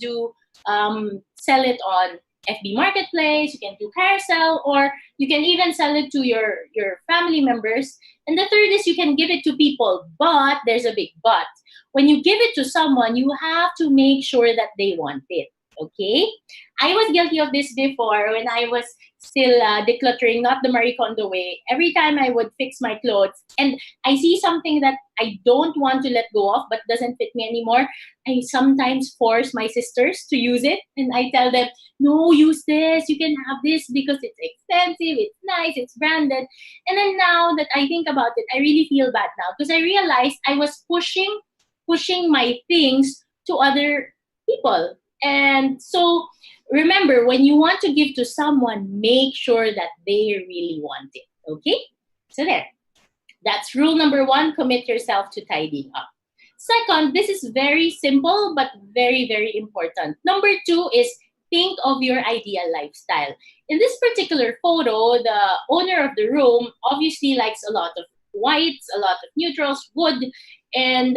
C: sell it on FB Marketplace, you can do carousel, or you can even sell it to your family members. And the third is you can give it to people, but there's a big but. When you give it to someone, you have to make sure that they want it, okay? I was guilty of this before when I was still decluttering, not the Marie Kondo way. Every time I would fix my clothes and I see something that I don't want to let go of but doesn't fit me anymore, I sometimes force my sisters to use it. And I tell them, no, use this. You can have this because it's expensive, it's nice, it's branded. And then now that I think about it, I really feel bad now because I realized I was pushing my things to other people. And so remember, when you want to give to someone, make sure that they really want it. Okay? So there. That's rule number 1, commit yourself to tidying up. Second, this is very simple but very, very important. Number 2 is think of your ideal lifestyle. In this particular photo, the owner of the room obviously likes a lot of whites, a lot of neutrals, wood, and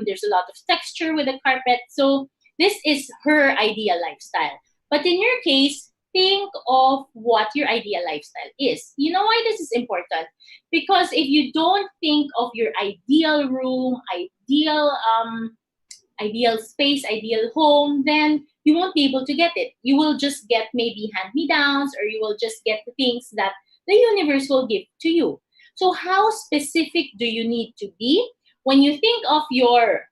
C: there's a lot of texture with the carpet. So this is her ideal lifestyle. But in your case, think of what your ideal lifestyle is. You know why this is important? Because if you don't think of your ideal room, ideal space, ideal home, then you won't be able to get it. You will just get maybe hand-me-downs, or you will just get the things that the universe will give to you. So how specific do you need to be? When you think of your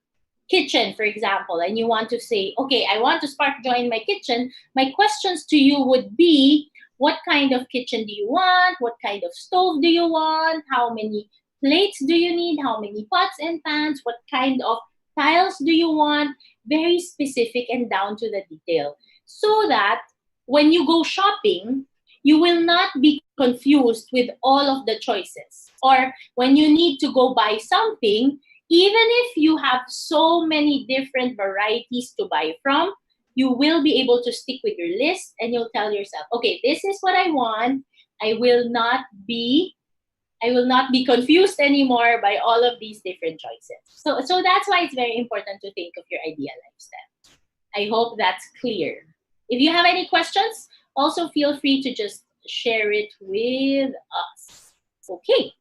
C: kitchen, for example, and you want to say, okay, I want to spark joy in my kitchen, my questions to you would be, what kind of kitchen do you want? What kind of stove do you want? How many plates do you need? How many pots and pans? What kind of tiles do you want? Very specific and down to the detail. So that when you go shopping, you will not be confused with all of the choices. Or when you need to go buy something, even if you have so many different varieties to buy from, you will be able to stick with your list and you'll tell yourself, okay, this is what I want. I will not be confused anymore by all of these different choices. So that's why it's very important to think of your ideal lifestyle. I hope that's clear. If you have any questions, also feel free to just share it with us. Okay.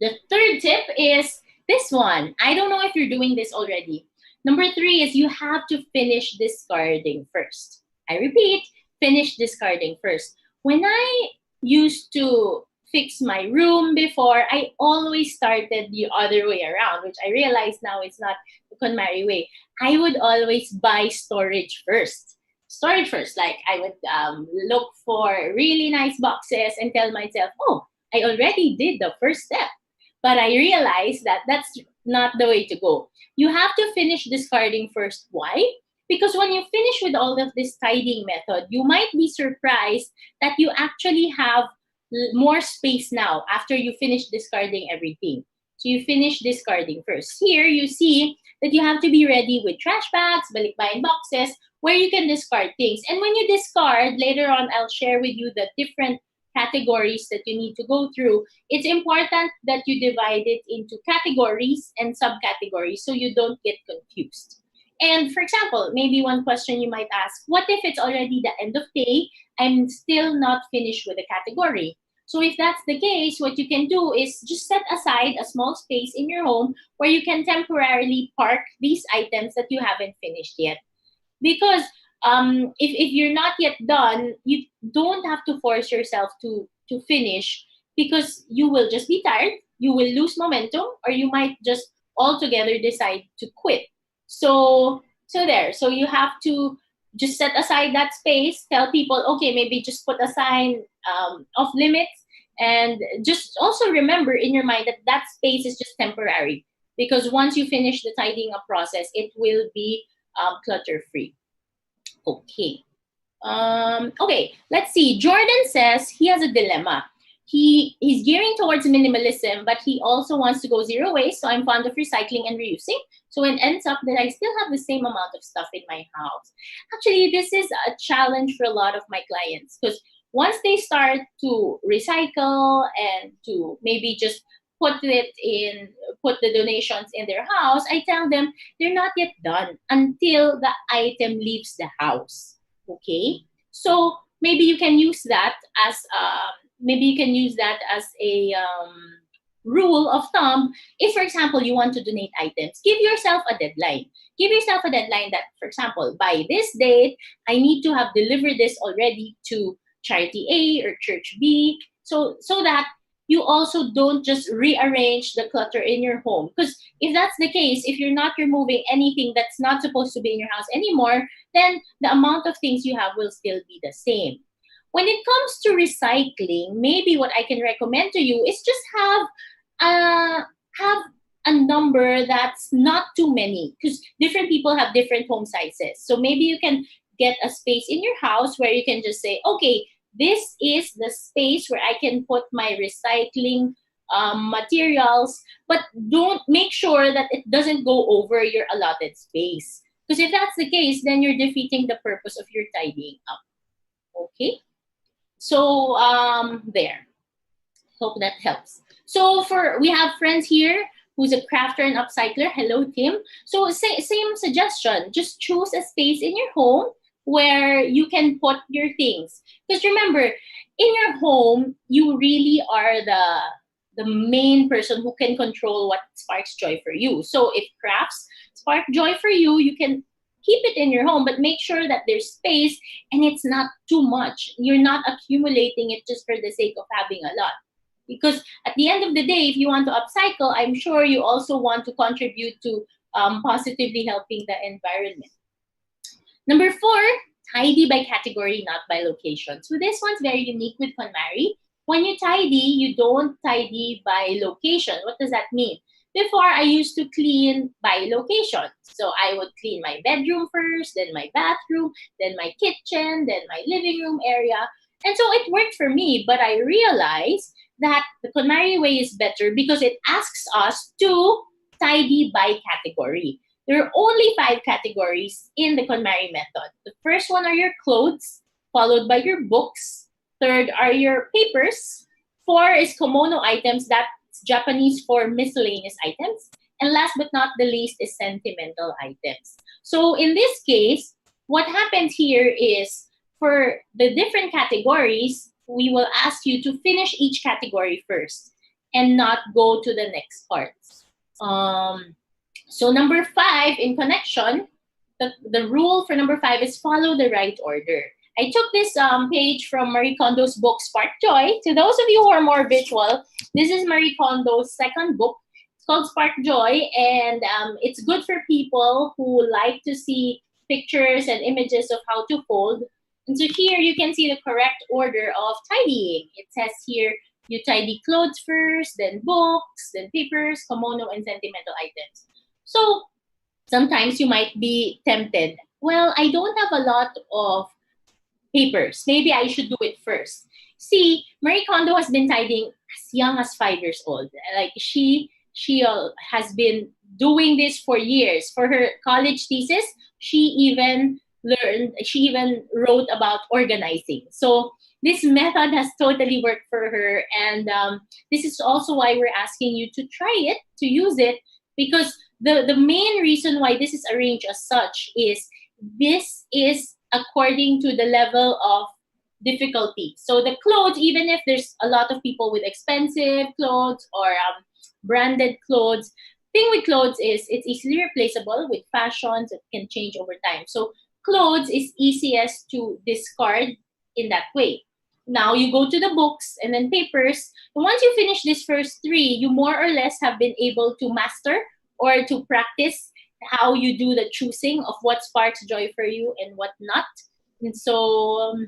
C: The third tip is this one. I don't know if you're doing this already. Number 3 is you have to finish discarding first. I repeat, finish discarding first. When I used to fix my room before, I always started the other way around, which I realize now it's not the KonMari way. I would always buy storage first. Like I would look for really nice boxes and tell myself, oh, I already did the first step. But I realized that that's not the way to go. You have to finish discarding first. Why? Because when you finish with all of this tidying method, you might be surprised that you actually have more space now after you finish discarding everything. So you finish discarding first. Here you see that you have to be ready with trash bags, balikbayan boxes, where you can discard things. And when you discard, later on I'll share with you the different categories that you need to go through. It's important that you divide it into categories and subcategories so you don't get confused. And for example, maybe one question you might ask, what if it's already the end of day, I'm still not finished with the category? So if that's the case, what you can do is just set aside a small space in your home where you can temporarily park these items that you haven't finished yet. Because if you're not yet done, you don't have to force yourself to finish, because you will just be tired, you will lose momentum, or you might just altogether decide to quit. So you have to just set aside that space, tell people, okay, maybe just put a sign of limits, and just also remember in your mind that that space is just temporary, because once you finish the tidying up process, it will be clutter free. Okay. Okay, let's see. Jordan says he has a dilemma. He's gearing towards minimalism, but he also wants to go zero waste. So I'm fond of recycling and reusing. So it ends up that I still have the same amount of stuff in my house. Actually, this is a challenge for a lot of my clients, because once they start to recycle and to maybe just put the donations in their house, I tell them they're not yet done until the item leaves the house. Okay, so maybe you can use that as a rule of thumb. If, for example, you want to donate items, give yourself a deadline. Give yourself a deadline that, for example, by this date, I need to have delivered this already to charity A or church B, so that you also don't just rearrange the clutter in your home. Because if that's the case, if you're not removing anything that's not supposed to be in your house anymore, then the amount of things you have will still be the same. When it comes to recycling, maybe what I can recommend to you is just have a number that's not too many, because different people have different home sizes. So maybe you can get a space in your house where you can just say, okay, this is the space where I can put my recycling materials, but don't make sure that it doesn't go over your allotted space. Because if that's the case, then you're defeating the purpose of your tidying up. Okay? So there. Hope that helps. So we have friends here who's a crafter and upcycler. Hello, Tim. So same suggestion. Just choose a space in your home where you can put your things. Because remember, in your home, you really are the main person who can control what sparks joy for you. So if crafts spark joy for you, you can keep it in your home, but make sure that there's space and it's not too much. You're not accumulating it just for the sake of having a lot. Because at the end of the day, if you want to upcycle, I'm sure you also want to contribute to positively helping the environment. Number 4, tidy by category, not by location. So this one's very unique with KonMari. When you tidy, you don't tidy by location. What does that mean? Before, I used to clean by location. So I would clean my bedroom first, then my bathroom, then my kitchen, then my living room area. And so it worked for me, but I realized that the KonMari way is better because it asks us to tidy by category. There are only 5 categories in the KonMari method. The first one are your clothes, followed by your books. 3rd are your papers. 4 is komono items, that's Japanese for miscellaneous items. And last but not the least is sentimental items. So in this case, what happens here is for the different categories, we will ask you to finish each category first and not go to the next parts. So number 5 in connection, the rule for number 5 is follow the right order. I took this page from Marie Kondo's book, Spark Joy. To those of you who are more visual, this is Marie Kondo's second book. It's called Spark Joy, and it's good for people who like to see pictures and images of how to fold. And so here you can see the correct order of tidying. It says here, you tidy clothes first, then books, then papers, komono, and sentimental items. So sometimes you might be tempted well, I don't have a lot of papers. Maybe I should do it first. See, Marie Kondo has been tidying as young as 5 years old. Like she has been doing this for years. For her college thesis, she even wrote about organizing. So this method has totally worked for her. And this is also why we're asking you to try it, to use it, because the main reason why this is arranged as such is this is according to the level of difficulty. So the clothes, even if there's a lot of people with expensive clothes or branded clothes, thing with clothes is it's easily replaceable with fashions that can change over time. So clothes is easiest to discard in that way. Now you go to the books and then papers. And once you finish these first three, you more or less have been able to master or to practice how you do the choosing of what sparks joy for you and what not. And so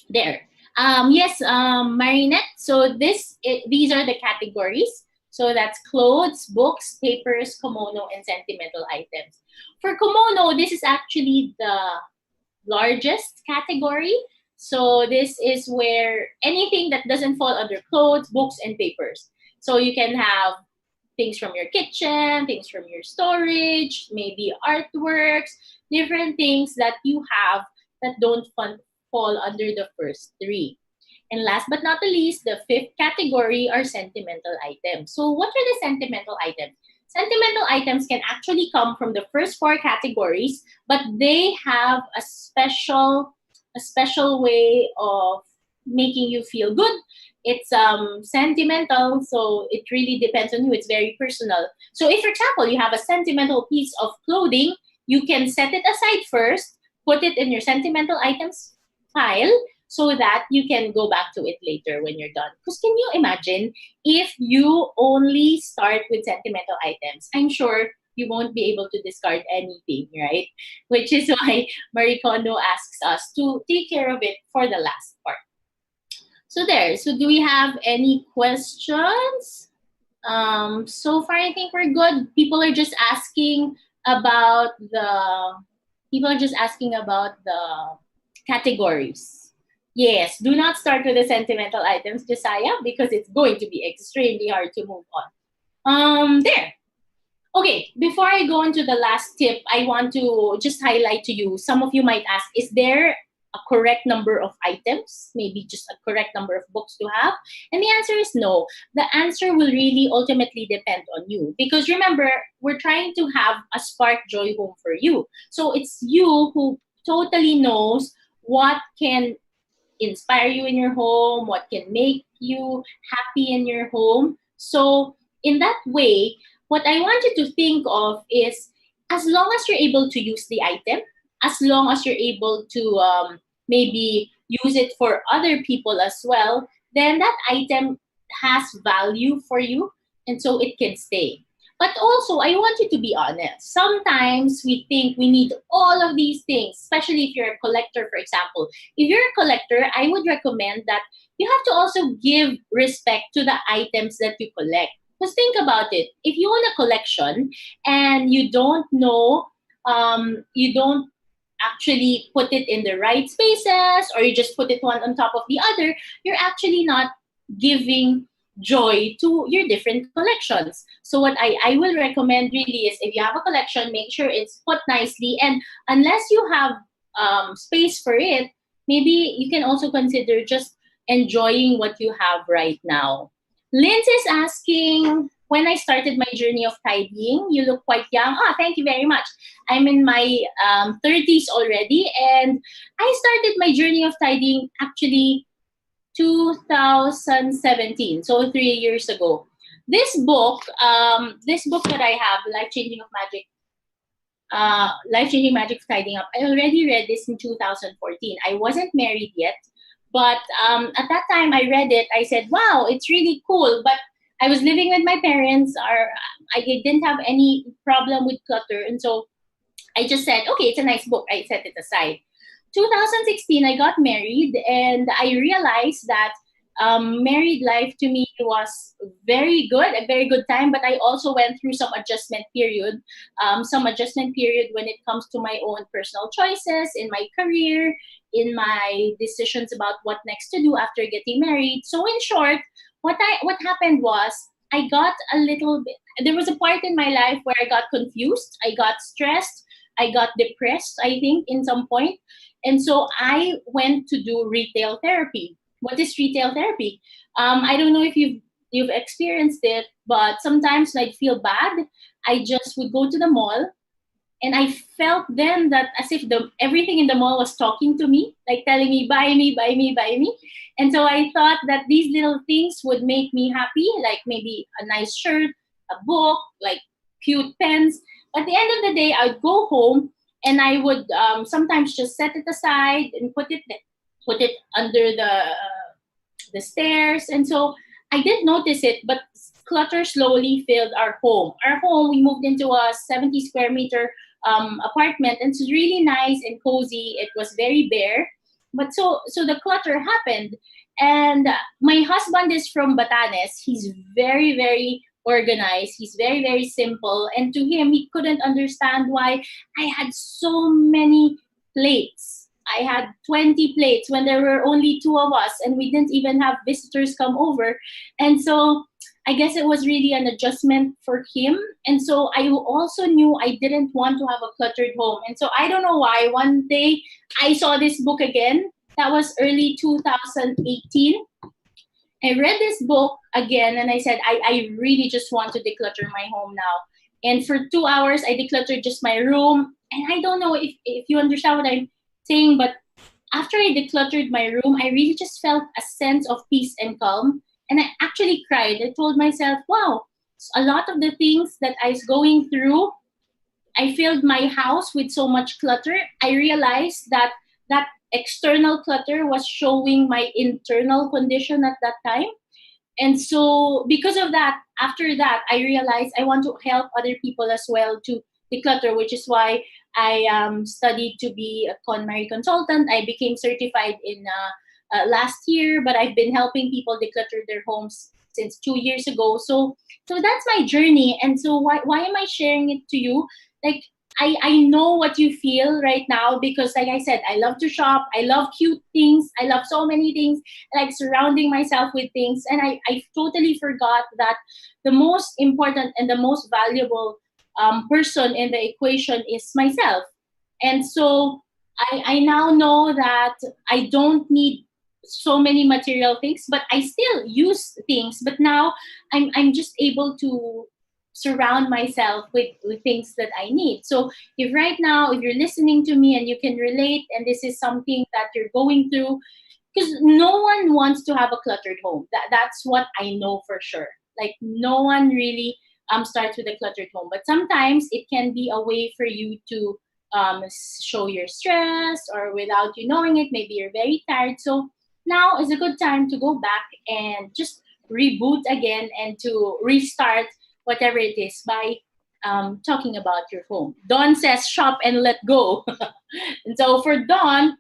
C: there. Yes, Marinette. So these are the categories. So that's clothes, books, papers, kimono, and sentimental items. For kimono, this is actually the largest category. So this is where anything that doesn't fall under clothes, books, and papers. So you can have things from your kitchen, things from your storage, maybe artworks, different things that you have that don't fall under the first three. And last but not the least, the fifth category are sentimental items. So what are the sentimental items? Sentimental items can actually come from the first four categories, but they have a special way of making you feel good. It's sentimental, so it really depends on you. It's very personal. So if, for example, you have a sentimental piece of clothing, you can set it aside first, put it in your sentimental items file, so that you can go back to it later when you're done. Because can you imagine if you only start with sentimental items? I'm sure you won't be able to discard anything, right? Which is why Marie Kondo asks us to take care of it for the last part. So there. So do we have any questions? So far, I think we're good. People are just asking about the categories. Yes, do not start with the sentimental items, Josiah, because it's going to be extremely hard to move on. There. Okay, before I go into the last tip, I want to just highlight to you, some of you might ask, is there a correct number of items? Maybe just a correct number of books to have? And the answer is no. The answer will really ultimately depend on you. Because remember, we're trying to have a spark joy home for you. So it's you who totally knows what can inspire you in your home, what can make you happy in your home. So in that way, what I want you to think of is, as long as you're able to use the item, as long as you're able to maybe use it for other people as well, then that item has value for you, and so it can stay. But also, I want you to be honest. Sometimes we think we need all of these things, especially if you're a collector, for example. If you're a collector, I would recommend that you have to also give respect to the items that you collect. Because think about it. If you own a collection and you don't know, you don't actually put it in the right spaces, or you just put it one on top of the other, you're actually not giving joy to your different collections. So what I will recommend really is, if you have a collection, make sure it's put nicely. And unless you have space for it, maybe you can also consider just enjoying what you have right now. Linz is asking, when I started my journey of tidying, you look quite young. Thank you very much. I'm in my 30s already, and I started my journey of tidying actually 2017, so 3 years ago. This book that I have, Life Changing Magic of Tidying Up, I already read this in 2014. I wasn't married yet, but at that time I read it. I said, wow, it's really cool. But I was living with my parents, I didn't have any problem with clutter, and so I just said, okay, it's a nice book. I set it aside. 2016, I got married, and I realized that Married life to me was very good, a very good time, but I also went through some adjustment period. When it comes to my own personal choices in my career, in my decisions about what next to do after getting married. So in short, what happened was I got a little bit. There was a part in my life where I got confused, I got stressed, I got depressed. I think in some point, and so I went to do retail therapy. What is retail therapy? I don't know if you've experienced it, but sometimes I'd feel bad. I just would go to the mall, and I felt then that as if everything in the mall was talking to me, like telling me, buy me, buy me, buy me. And so I thought that these little things would make me happy, like maybe a nice shirt, a book, like cute pens. At the end of the day, I'd go home and I would sometimes just set it aside and put it under the stairs. And so I didn't notice it, but clutter slowly filled our home. Our home, we moved into a 70 square meter apartment, and it's really nice and cozy. It was very bare, but so the clutter happened. And my husband is from Batanes. He's very, very organized. He's very, very simple. And to him, he couldn't understand why I had so many plates. I had 20 plates when there were only two of us, and we didn't even have visitors come over. And so I guess it was really an adjustment for him. And so I also knew I didn't want to have a cluttered home. And so I don't know why, one day I saw this book again. That was early 2018. I read this book again, and I said, I really just want to declutter my home now. And for 2 hours, I decluttered just my room. And I don't know if you understand what I'm saying, but after I decluttered my room, I really just felt a sense of peace and calm. And I actually cried. I told myself, wow, a lot of the things that I was going through, I filled my house with so much clutter. I realized that that external clutter was showing my internal condition at that time. And so because of that, after that, I realized I want to help other people as well to declutter, which is why I studied to be a KonMari consultant. I became certified in last year, but I've been helping people declutter their homes since 2 years ago. So that's my journey. And so why am I sharing it to you? Like, I know what you feel right now, because like I said, I love to shop. I love cute things. I love so many things, like surrounding myself with things. And I totally forgot that the most important and the most valuable person in the equation is myself. And so I now know that I don't need so many material things, but I still use things. But now I'm just able to surround myself with things that I need. So if right now, if you're listening to me and you can relate, and this is something that you're going through, because no one wants to have a cluttered home. That's what I know for sure. Like, no one really starts with a cluttered home. But sometimes it can be a way for you to show your stress, or without you knowing it, maybe you're very tired. So now is a good time to go back and just reboot again and to restart whatever it is by talking about your home. Dawn says, shop and let go. And so for Dawn,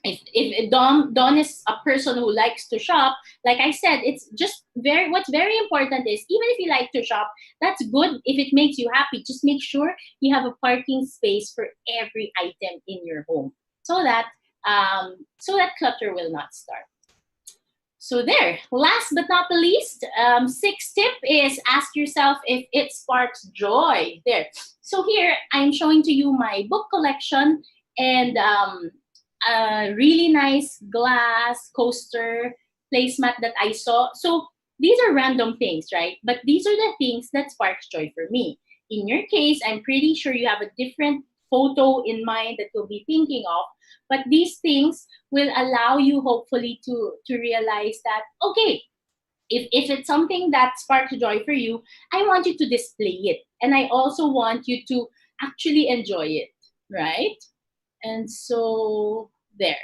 C: if Dawn is a person who likes to shop, like I said, it's just what's very important is, even if you like to shop, that's good if it makes you happy. Just make sure you have a parking space for every item in your home, so that clutter will not start. So there, last but not the least, sixth tip is ask yourself if it sparks joy. There. So here, I'm showing to you my book collection, and a really nice glass coaster placemat that I saw. So these are random things, right? But these are the things that sparks joy for me. In your case, I'm pretty sure you have a different photo in mind that you'll be thinking of. But these things will allow you, hopefully, to realize that, okay, if it's something that sparks joy for you, I want you to display it. And I also want you to actually enjoy it, right? And so there.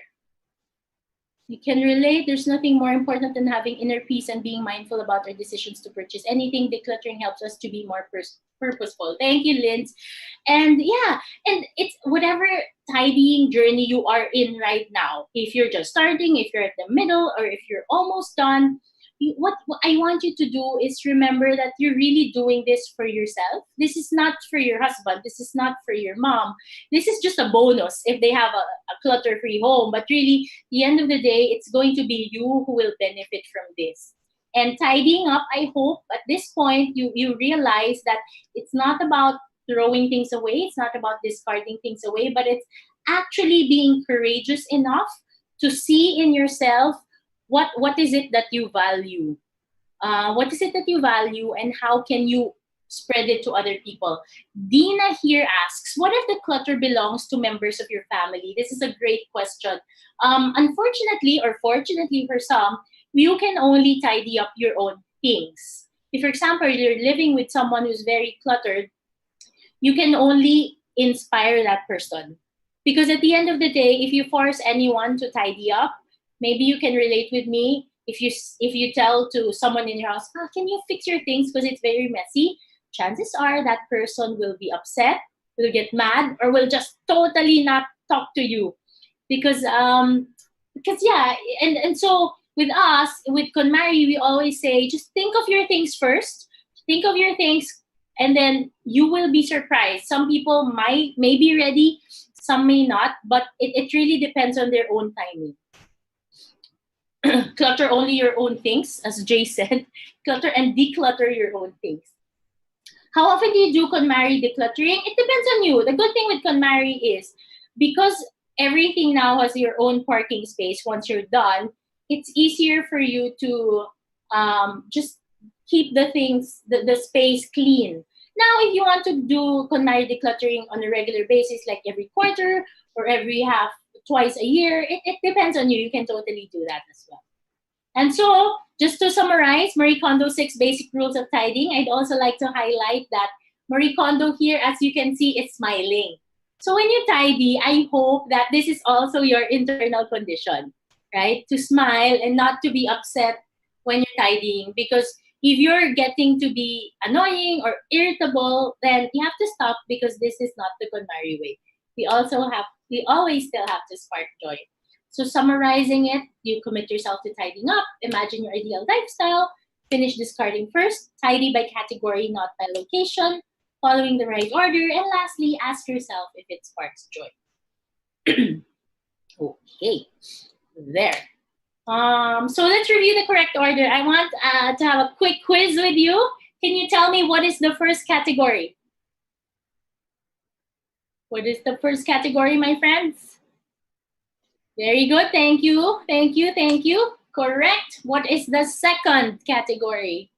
C: You can relate. There's nothing more important than having inner peace and being mindful about our decisions to purchase anything. Decluttering helps us to be more purposeful. Thank you, Linz. And yeah, and it's whatever tidying journey you are in right now. If you're just starting, if you're at the middle, or if you're almost done, what I want you to do is remember that you're really doing this for yourself. This is not for your husband. This is not for your mom. This is just a bonus if they have a clutter-free home. But really, at the end of the day, it's going to be you who will benefit from this. And tidying up, I hope at this point you realize that it's not about throwing things away. It's not about discarding things away, but it's actually being courageous enough to see in yourself what is it that you value. What is it that you value, and how can you spread it to other people? Dina here asks, what if the clutter belongs to members of your family? This is a great question. Unfortunately, or fortunately for some, you can only tidy up your own things. If, for example, you're living with someone who's very cluttered, you can only inspire that person. Because at the end of the day, if you force anyone to tidy up, maybe you can relate with me. If you tell to someone in your house, can you fix your things because it's very messy? Chances are that person will be upset, will get mad, or will just totally not talk to you. Because yeah, and so with us, with KonMari, we always say, just think of your things first. Think of your things, and then you will be surprised. Some people may be ready, some may not, but it really depends on their own timing. Clutter only your own things, as Jay said. Clutter and declutter your own things. How often do you do KonMari decluttering? It depends on you. The good thing with KonMari is, because everything now has your own parking space once you're done, it's easier for you to just keep the things, the space clean. Now, if you want to do KonMari decluttering on a regular basis, like every quarter or twice a year, it depends on you. You can totally do that as well. And so, just to summarize, Marie Kondo's 6 basic rules of tidying, I'd also like to highlight that Marie Kondo here, as you can see, is smiling. So when you tidy, I hope that this is also your internal condition, right? To smile and not to be upset when you're tidying. Because if you're getting to be annoying or irritable, then you have to stop, because this is not the KonMari way. We always still have to spark joy. So summarizing it, you commit yourself to tidying up, imagine your ideal lifestyle, finish discarding first, tidy by category, not by location, following the right order, and lastly, ask yourself if it sparks joy. Okay, there. So let's review the correct order. I want to have a quick quiz with you. Can you tell me what is the first category? What is the first category, my friends? Very good. Thank you. Thank you. Thank you. Correct. What is the second category?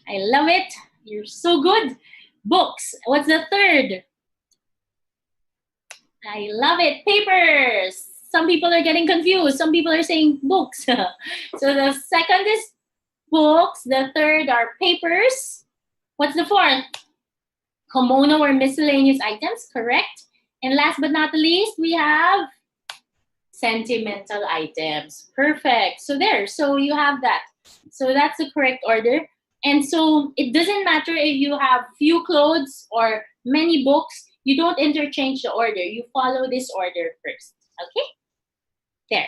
C: I love it. You're so good. Books. What's the third? I love it. Papers. Some people are getting confused. Some people are saying books. So the second is books. The third are papers. What's the fourth? Kimono or miscellaneous items. Correct. And last but not the least, we have sentimental items. Perfect. So there. So you have that. So that's the correct order. And so it doesn't matter if you have few clothes or many books. You don't interchange the order. You follow this order first. Okay? There.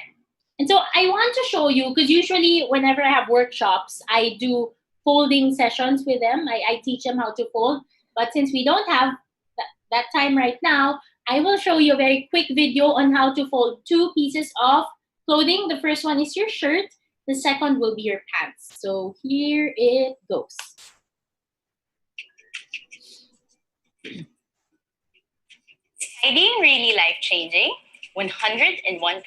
C: And so I want to show you, because usually whenever I have workshops, I do folding sessions with them. I teach them how to fold. But since we don't have that time right now, I will show you a very quick video on how to fold 2 pieces of clothing. The first one is your shirt. The second will be your pants. So here it goes.
H: Tidying really life-changing? 101%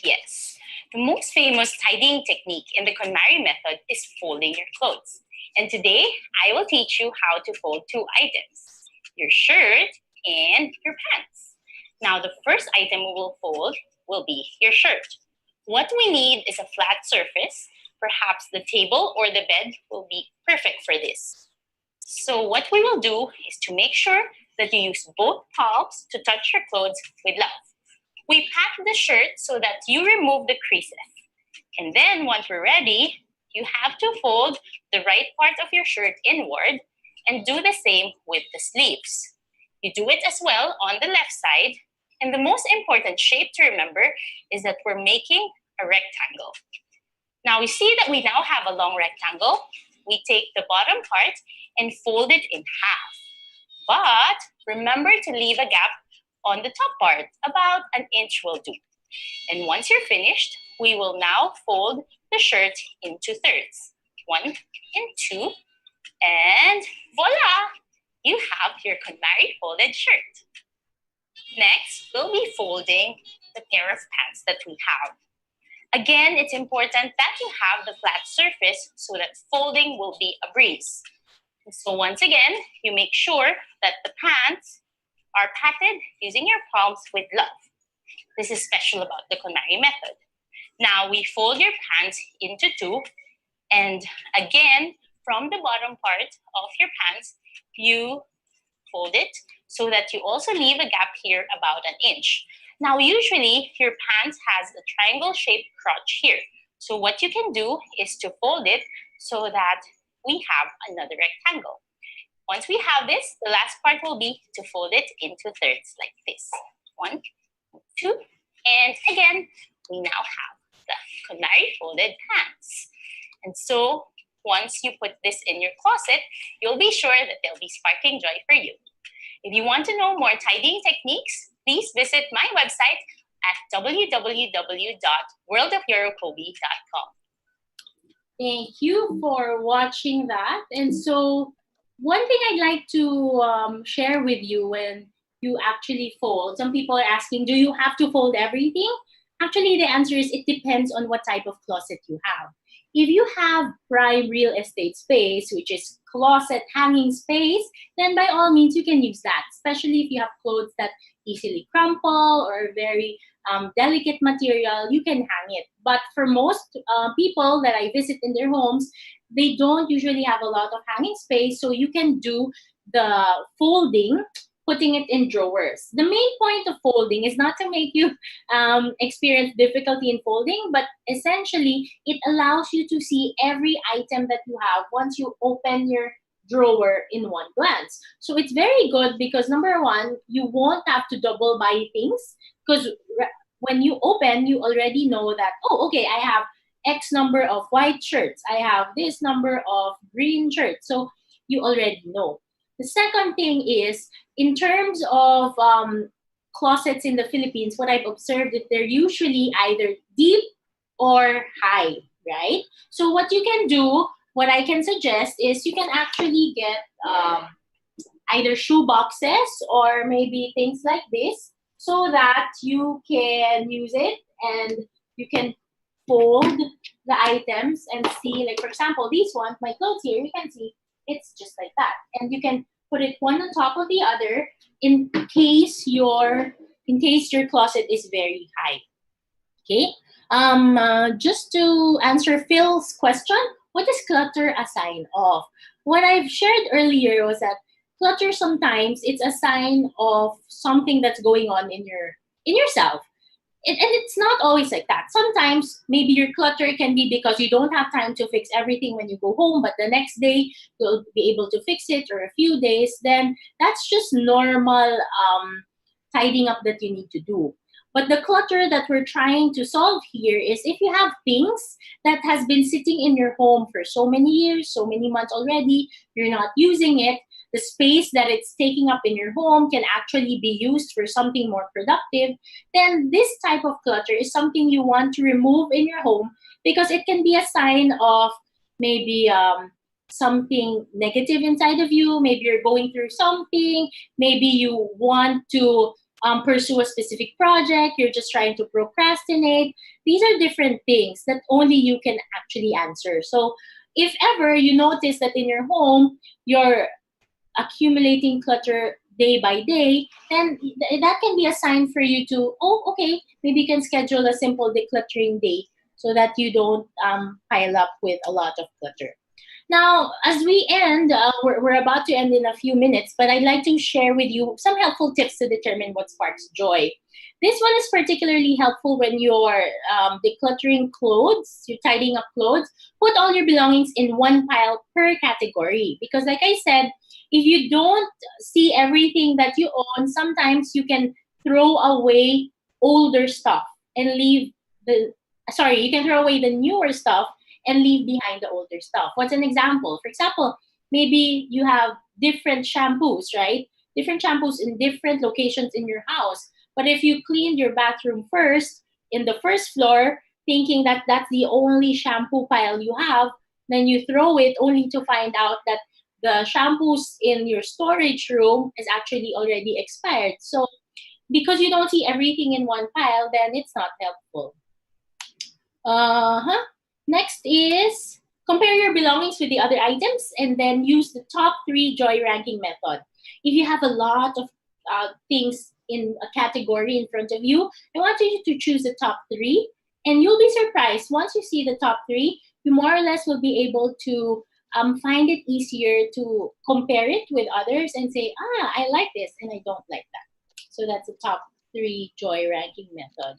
H: yes. The most famous tidying technique in the KonMari method is folding your clothes. And today, I will teach you how to fold 2 items, your shirt and your pants. Now, the first item we will fold will be your shirt. What we need is a flat surface. Perhaps the table or the bed will be perfect for this. So what we will do is to make sure that you use both palms to touch your clothes with love. We pat the shirt so that you remove the creases. And then once we're ready, you have to fold the right part of your shirt inward And do the same with the sleeves. You do it as well on the left side. And the most important shape to remember is that we're making a rectangle. Now we see that we now have a long rectangle. We take the bottom part and fold it in half. But remember to leave a gap on the top part, about an inch will do. And once you're finished, we will now fold the shirt into thirds. 1 and 2, and voila! You have your KonMari folded shirt. Next, we'll be folding the pair of pants that we have. Again, it's important that you have the flat surface so that folding will be a breeze. So once again, you make sure that the pants are patted using your palms with love. This is special about the KonMari method. Now we fold your pants into 2, and again, from the bottom part of your pants, you fold it so that you also leave a gap here about an inch. Now, usually your pants has a triangle-shaped crotch here. So what you can do is to fold it so that we have another rectangle. Once we have this, the last part will be to fold it into thirds like this. 1, 2, and again, we now have the KonMari folded pants. And so once you put this in your closet, you'll be sure that they'll be sparking joy for you. If you want to know more tidying techniques, please visit my website at www.worldofyorokobi.com.
C: Thank you for watching that. And so one thing I'd like to share with you when you actually fold, some people are asking, do you have to fold everything? Actually, the answer is it depends on what type of closet you have. If you have prime real estate space, which is closet hanging space, then by all means you can use that, especially if you have clothes that easily crumple or very delicate material, you can hang it. But for most people that I visit in their homes, they don't usually have a lot of hanging space, so you can do the folding, putting it in drawers. The main point of folding is not to make you experience difficulty in folding, but essentially it allows you to see every item that you have once you open your drawer in one glance. So it's very good because number one, you won't have to double buy things because when you open, you already know that, oh, okay, I have X number of white shirts. I have this number of green shirts. So you already know. The second thing is, in terms of closets in the Philippines, what I've observed is they're usually either deep or high, right? So what you can do, what I can suggest is you can actually get either shoe boxes or maybe things like this so that you can use it and you can fold the items and see, like for example, these ones, my clothes here, you can see it's just like that. And you can put it one on top of the other in case your closet is very high. Okay. Just to answer Phil's question, what is clutter a sign of? What I've shared earlier was that clutter sometimes it's a sign of something that's going on in yourself. And it's not always like that. Sometimes maybe your clutter can be because you don't have time to fix everything when you go home, but the next day you'll be able to fix it, or a few days. Then that's just normal tidying up that you need to do. But the clutter that we're trying to solve here is if you have things that has been sitting in your home for so many years, so many months already, you're not using it, the space that it's taking up in your home can actually be used for something more productive, then this type of clutter is something you want to remove in your home because it can be a sign of maybe something negative inside of you. Maybe you're going through something. Maybe you want to pursue a specific project. You're just trying to procrastinate. These are different things that only you can actually answer. So if ever you notice that in your home, you're accumulating clutter day by day, then that can be a sign for you to, oh, okay, maybe you can schedule a simple decluttering day so that you don't pile up with a lot of clutter. Now, as we end, we're about to end in a few minutes, but I'd like to share with you some helpful tips to determine what sparks joy. This one is particularly helpful when you're decluttering clothes, you're tidying up clothes. Put all your belongings in one pile per category because like I said, if you don't see everything that you own, sometimes you can throw away older stuff and leave you can throw away the newer stuff and leave behind the older stuff. What's an example? For example, maybe you have different shampoos, right? Different shampoos in different locations in your house. But if you cleaned your bathroom first, in the first floor, thinking that that's the only shampoo pile you have, then you throw it only to find out that the shampoos in your storage room is actually already expired. So because you don't see everything in one pile, then it's not helpful. Next is compare your belongings with the other items and then use the top 3 joy ranking method. If you have a lot of things in a category in front of you, I want you to choose the top 3, and you'll be surprised. Once you see the top 3, you more or less will be able to find it easier to compare it with others and say, I like this and I don't like that. So that's the top 3 joy ranking method.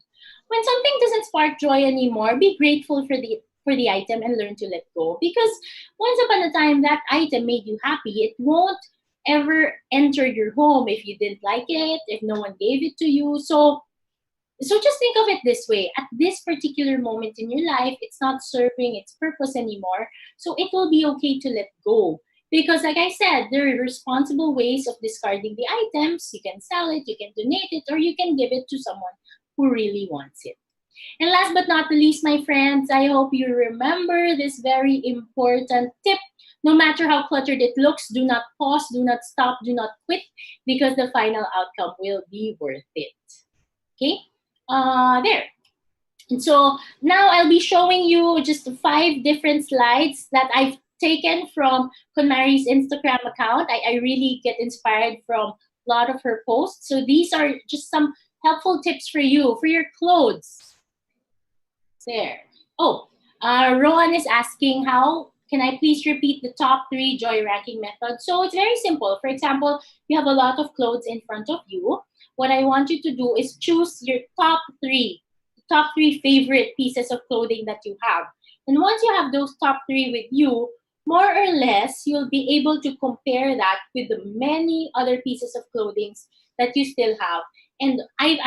C: When something doesn't spark joy anymore, be grateful for the item and learn to let go. Because once upon a time, that item made you happy. It won't ever enter your home if you didn't like it, if no one gave it to you. So just think of it this way. At this particular moment in your life, it's not serving its purpose anymore. So it will be okay to let go. Because like I said, there are responsible ways of discarding the items. You can sell it, you can donate it, or you can give it to someone who really wants it. And last but not the least, my friends, I hope you remember this very important tip. No matter how cluttered it looks, do not pause, do not stop, do not quit, because the final outcome will be worth it. Okay? There. And so now I'll be showing you just 5 different slides that I've taken from KonMari's Instagram account. I really get inspired from a lot of her posts. So these are just some helpful tips for you, for your clothes. There. Rowan is asking, how can I please repeat the top 3 joy ranking method? So it's very simple. For example, you have a lot of clothes in front of you. What I want you to do is choose your top 3 favorite pieces of clothing that you have. And once you have those top 3 with you, more or less, you'll be able to compare that with the many other pieces of clothing that you still have. And I've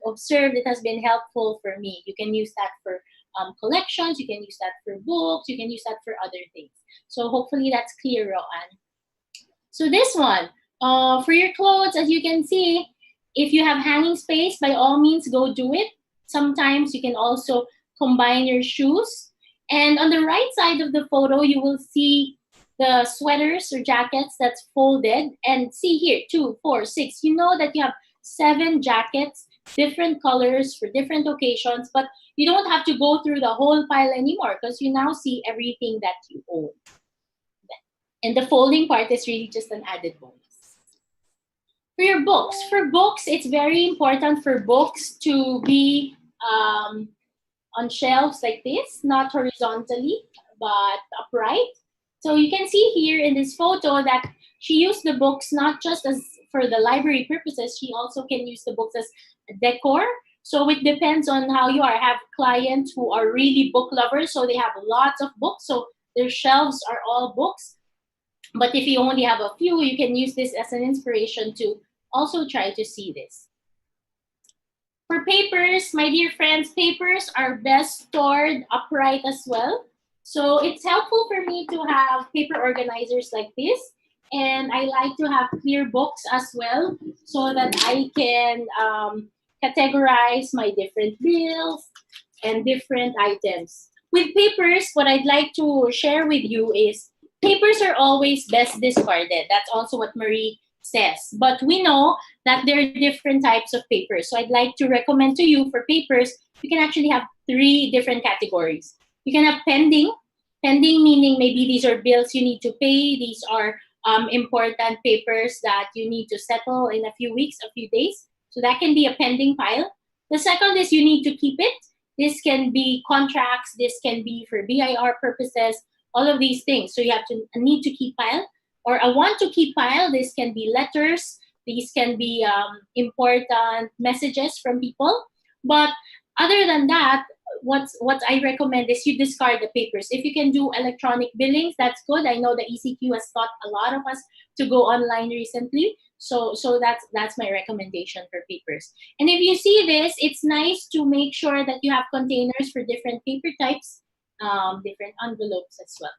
C: observed it has been helpful for me. You can use that for collections, you can use that for books, you can use that for other things. So hopefully that's clear, Roan. So this one, for your clothes, as you can see, if you have hanging space, by all means, go do it. Sometimes you can also combine your shoes. And on the right side of the photo, you will see the sweaters or jackets that's folded. And see here, 2, 4, 6. You know that you have 7 jackets, different colors for different occasions, but you don't have to go through the whole pile anymore because you now see everything that you own. And the folding part is really just an added bonus. For books, it's very important for books to be on shelves like this, not horizontally, but upright. So you can see here in this photo that she used the books not just as for the library purposes, she also can use the books as decor. So it depends on how you are. I have clients who are really book lovers, so they have lots of books, so their shelves are all books. But if you only have a few, you can use this as an inspiration to also try to see this. For papers, my dear friends, papers are best stored upright as well. So it's helpful for me to have paper organizers like this. And I like to have clear books as well so that I can categorize my different bills and different items. With papers, what I'd like to share with you is papers are always best discarded. That's also what Marie says. But we know that there are different types of papers. So I'd like to recommend to you for papers, you can actually have 3 different categories. You can have pending. Pending meaning maybe these are bills you need to pay. These are important papers that you need to settle in a few weeks, a few days. So that can be a pending pile. The second is you need to keep it. This can be contracts. This can be for BIR purposes, all of these things. So you have to need to keep pile. Or a want to keep pile. This can be letters. These can be important messages from people. But Other than that, what I recommend is you discard the papers. If you can do electronic billings, that's good. I know the ECQ has taught a lot of us to go online recently. So that's my recommendation for papers. And if you see this, it's nice to make sure that you have containers for different paper types, different envelopes as well.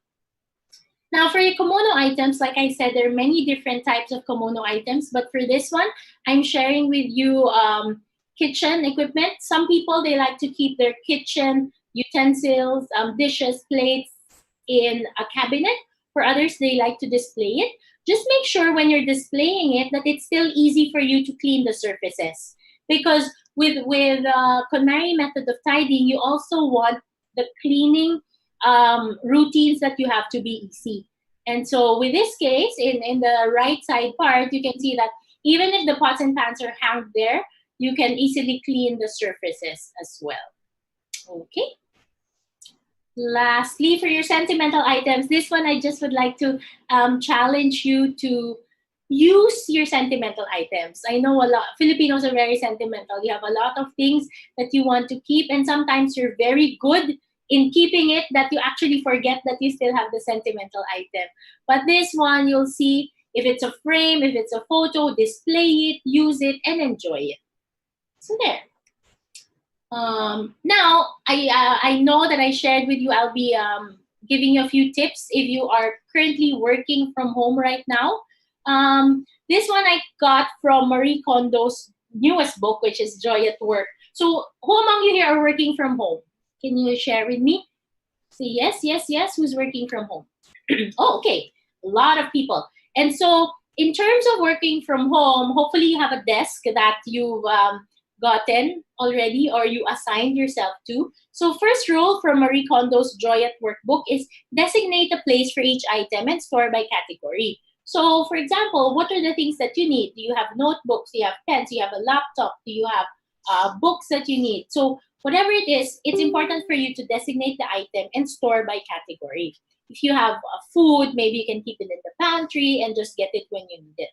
C: Now for your kimono items, like I said, there are many different types of kimono items, but for this one, I'm sharing with you kitchen equipment. Some people, they like to keep their kitchen utensils, dishes, plates in a cabinet. For others, they like to display it. Just make sure when you're displaying it that it's still easy for you to clean the surfaces. Because with KonMari method of tidying, you also want the cleaning routines that you have to be easy. And so with this case, in the right side part, you can see that even if the pots and pans are hung there, you can easily clean the surfaces as well. Okay. Lastly, for your sentimental items, this one I just would like to challenge you to use your sentimental items. I know a lot Filipinos are very sentimental. You have a lot of things that you want to keep, and sometimes you're very good in keeping it that you actually forget that you still have the sentimental item. But this one, you'll see if it's a frame, if it's a photo, display it, use it, and enjoy it. So there. Now, I know that I shared with you, I'll be giving you a few tips if you are currently working from home right now. This one I got from Marie Kondo's newest book, which is Joy at Work. So who among you here are working from home? Can you share with me? Say yes, yes, yes. Who's working from home? Oh, okay. A lot of people. And so in terms of working from home, hopefully you have a desk that you've gotten already or you assigned yourself to. So first rule from Marie Kondo's Joy at Work book is designate a place for each item and store by category. So for example, what are the things that you need? Do you have notebooks? Do you have pens? Do you have a laptop? Do you have books that you need? So whatever it is, it's important for you to designate the item and store by category. If you have food, maybe you can keep it in the pantry and just get it when you need it.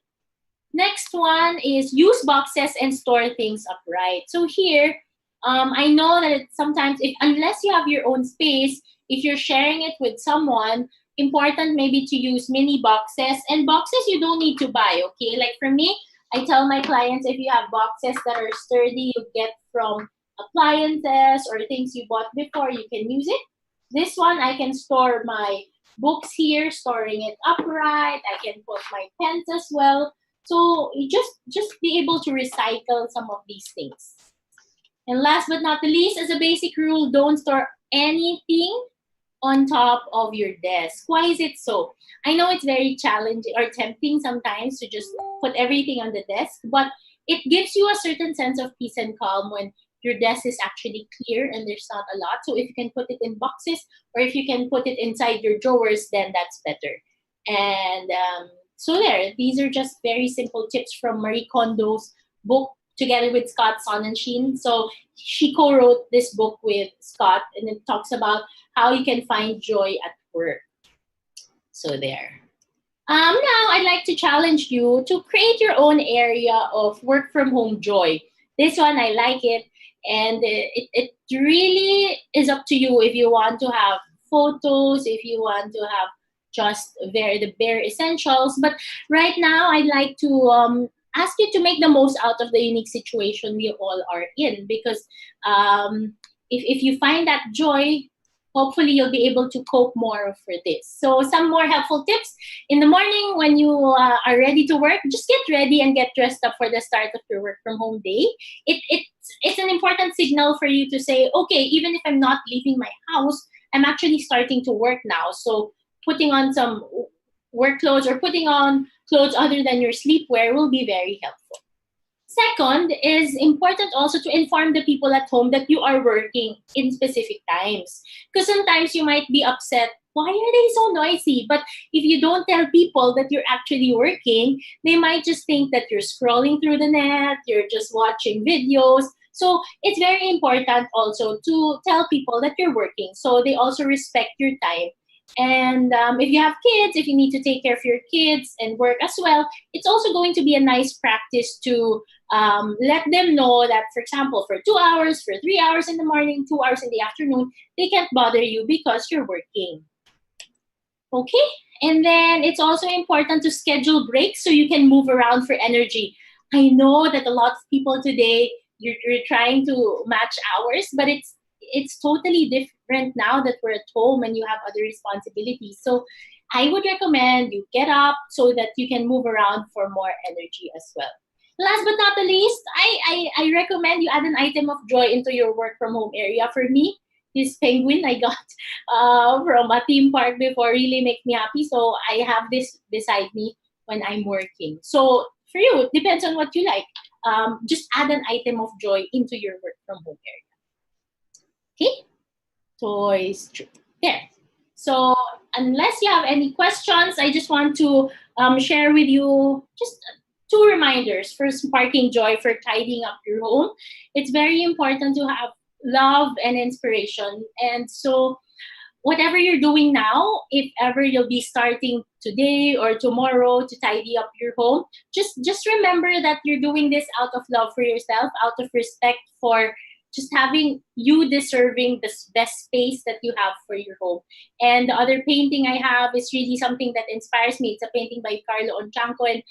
C: Next one is use boxes and store things upright. So here, I know that sometimes, unless you have your own space, if you're sharing it with someone, important maybe to use mini boxes. And boxes you don't need to buy, okay? Like for me, I tell my clients, if you have boxes that are sturdy, you get from appliances or things you bought before, you can use it. This one, I can store my books here, storing it upright. I can put my pens as well. So you just be able to recycle some of these things. And last but not the least, as a basic rule, don't store anything on top of your desk. Why is it so? I know it's very challenging or tempting sometimes to just put everything on the desk, but it gives you a certain sense of peace and calm when your desk is actually clear and there's not a lot. So if you can put it in boxes or if you can put it inside your drawers, then that's better. And so there, these are just very simple tips from Marie Kondo's book together with Scott Sonnenschein. So she co-wrote this book with Scott, and it talks about how you can find joy at work. So there. Now I'd like to challenge you to create your own area of work from home joy. This one, I like it. And it really is up to you if you want to have photos, if you want to have just the bare essentials. But right now, I'd like to ask you to make the most out of the unique situation we all are in. Because if you find that joy, hopefully you'll be able to cope more for this. So some more helpful tips. In the morning when you are ready to work, just get ready and get dressed up for the start of your work from home day. It's an important signal for you to say, okay, even if I'm not leaving my house, I'm actually starting to work now. So putting on some work clothes or putting on clothes other than your sleepwear will be very helpful. Second, is important also to inform the people at home that you are working in specific times. Because sometimes you might be upset, why are they so noisy? But if you don't tell people that you're actually working, they might just think that you're scrolling through the net, you're just watching videos. So it's very important also to tell people that you're working so they also respect your time And if you have kids, if you need to take care of your kids and work as well, it's also going to be a nice practice to let them know that, for example, for 2 hours, for 3 hours in the morning, 2 hours in the afternoon, they can't bother you because you're working. Okay? And then it's also important to schedule breaks so you can move around for energy. I know that a lot of people today, you're trying to match hours, but it's totally different now that we're at home and you have other responsibilities. So I would recommend you get up so that you can move around for more energy as well. Last but not the least, I recommend you add an item of joy into your work from home area. For me, this penguin I got from a theme park before really make me happy. So I have this beside me when I'm working. So for you, it depends on what you like. Just add an item of joy into your work from home area. Okay? Toys. There. So unless you have any questions, I just want to share with you just 2 reminders for sparking joy, for tidying up your home. It's very important to have love and inspiration. And so whatever you're doing now, if ever you'll be starting today or tomorrow to tidy up your home, just remember that you're doing this out of love for yourself, out of respect for just having you deserving the best space that you have for your home. And the other painting I have is really something that inspires me. It's a painting by Carlo Onchanco, and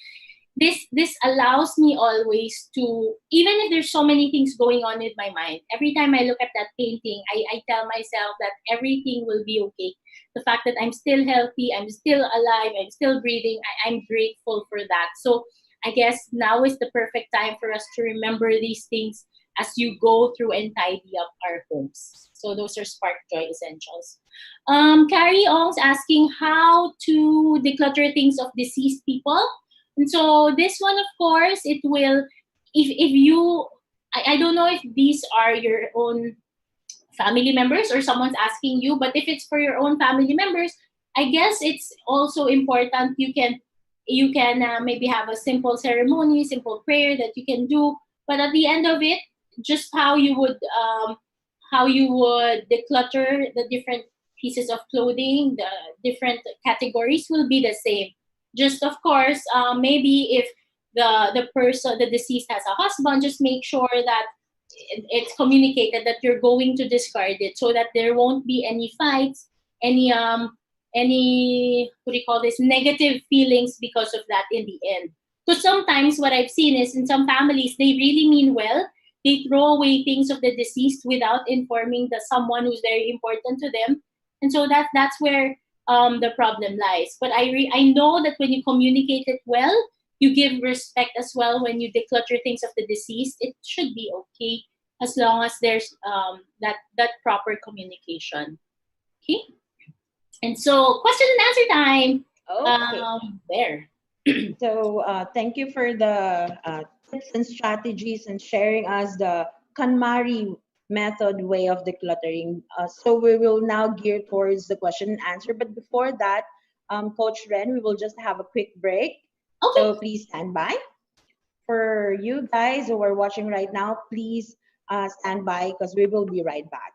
C: this allows me always to, even if there's so many things going on with my mind, every time I look at that painting, I tell myself that everything will be okay. The fact that I'm still healthy, I'm still alive, I'm still breathing, I'm grateful for that. So I guess now is the perfect time for us to remember these things as you go through and tidy up our homes. So those are Spark Joy Essentials. Carrie Ong's asking how to declutter things of deceased people. And so this one, of course, it will, if you, I don't know if these are your own family members or someone's asking you, but if it's for your own family members, I guess it's also important you can maybe have a simple ceremony, simple prayer that you can do. But at the end of it, just how you would declutter the different pieces of clothing, the different categories will be the same. Just of course, maybe if the deceased has a husband, just make sure that it's communicated that you're going to discard it so that there won't be any fights, any what do you call this, negative feelings because of that in the end. Because sometimes what I've seen is in some families, they really mean well. They throw away things of the deceased without informing someone who's very important to them. And so that's where the problem lies. But I know that when you communicate it well, you give respect as well when you declutter things of the deceased. It should be okay as long as there's that proper communication. Okay? And so question and answer time.
D: Okay.
C: There.
D: So thank you for the tips and strategies and sharing us the KonMari method way of decluttering. So we will now gear towards the question and answer. But before that, Coach Ren, we will just have a quick break.
C: Okay.
D: So please stand by. For you guys who are watching right now, please stand by because we will be right back.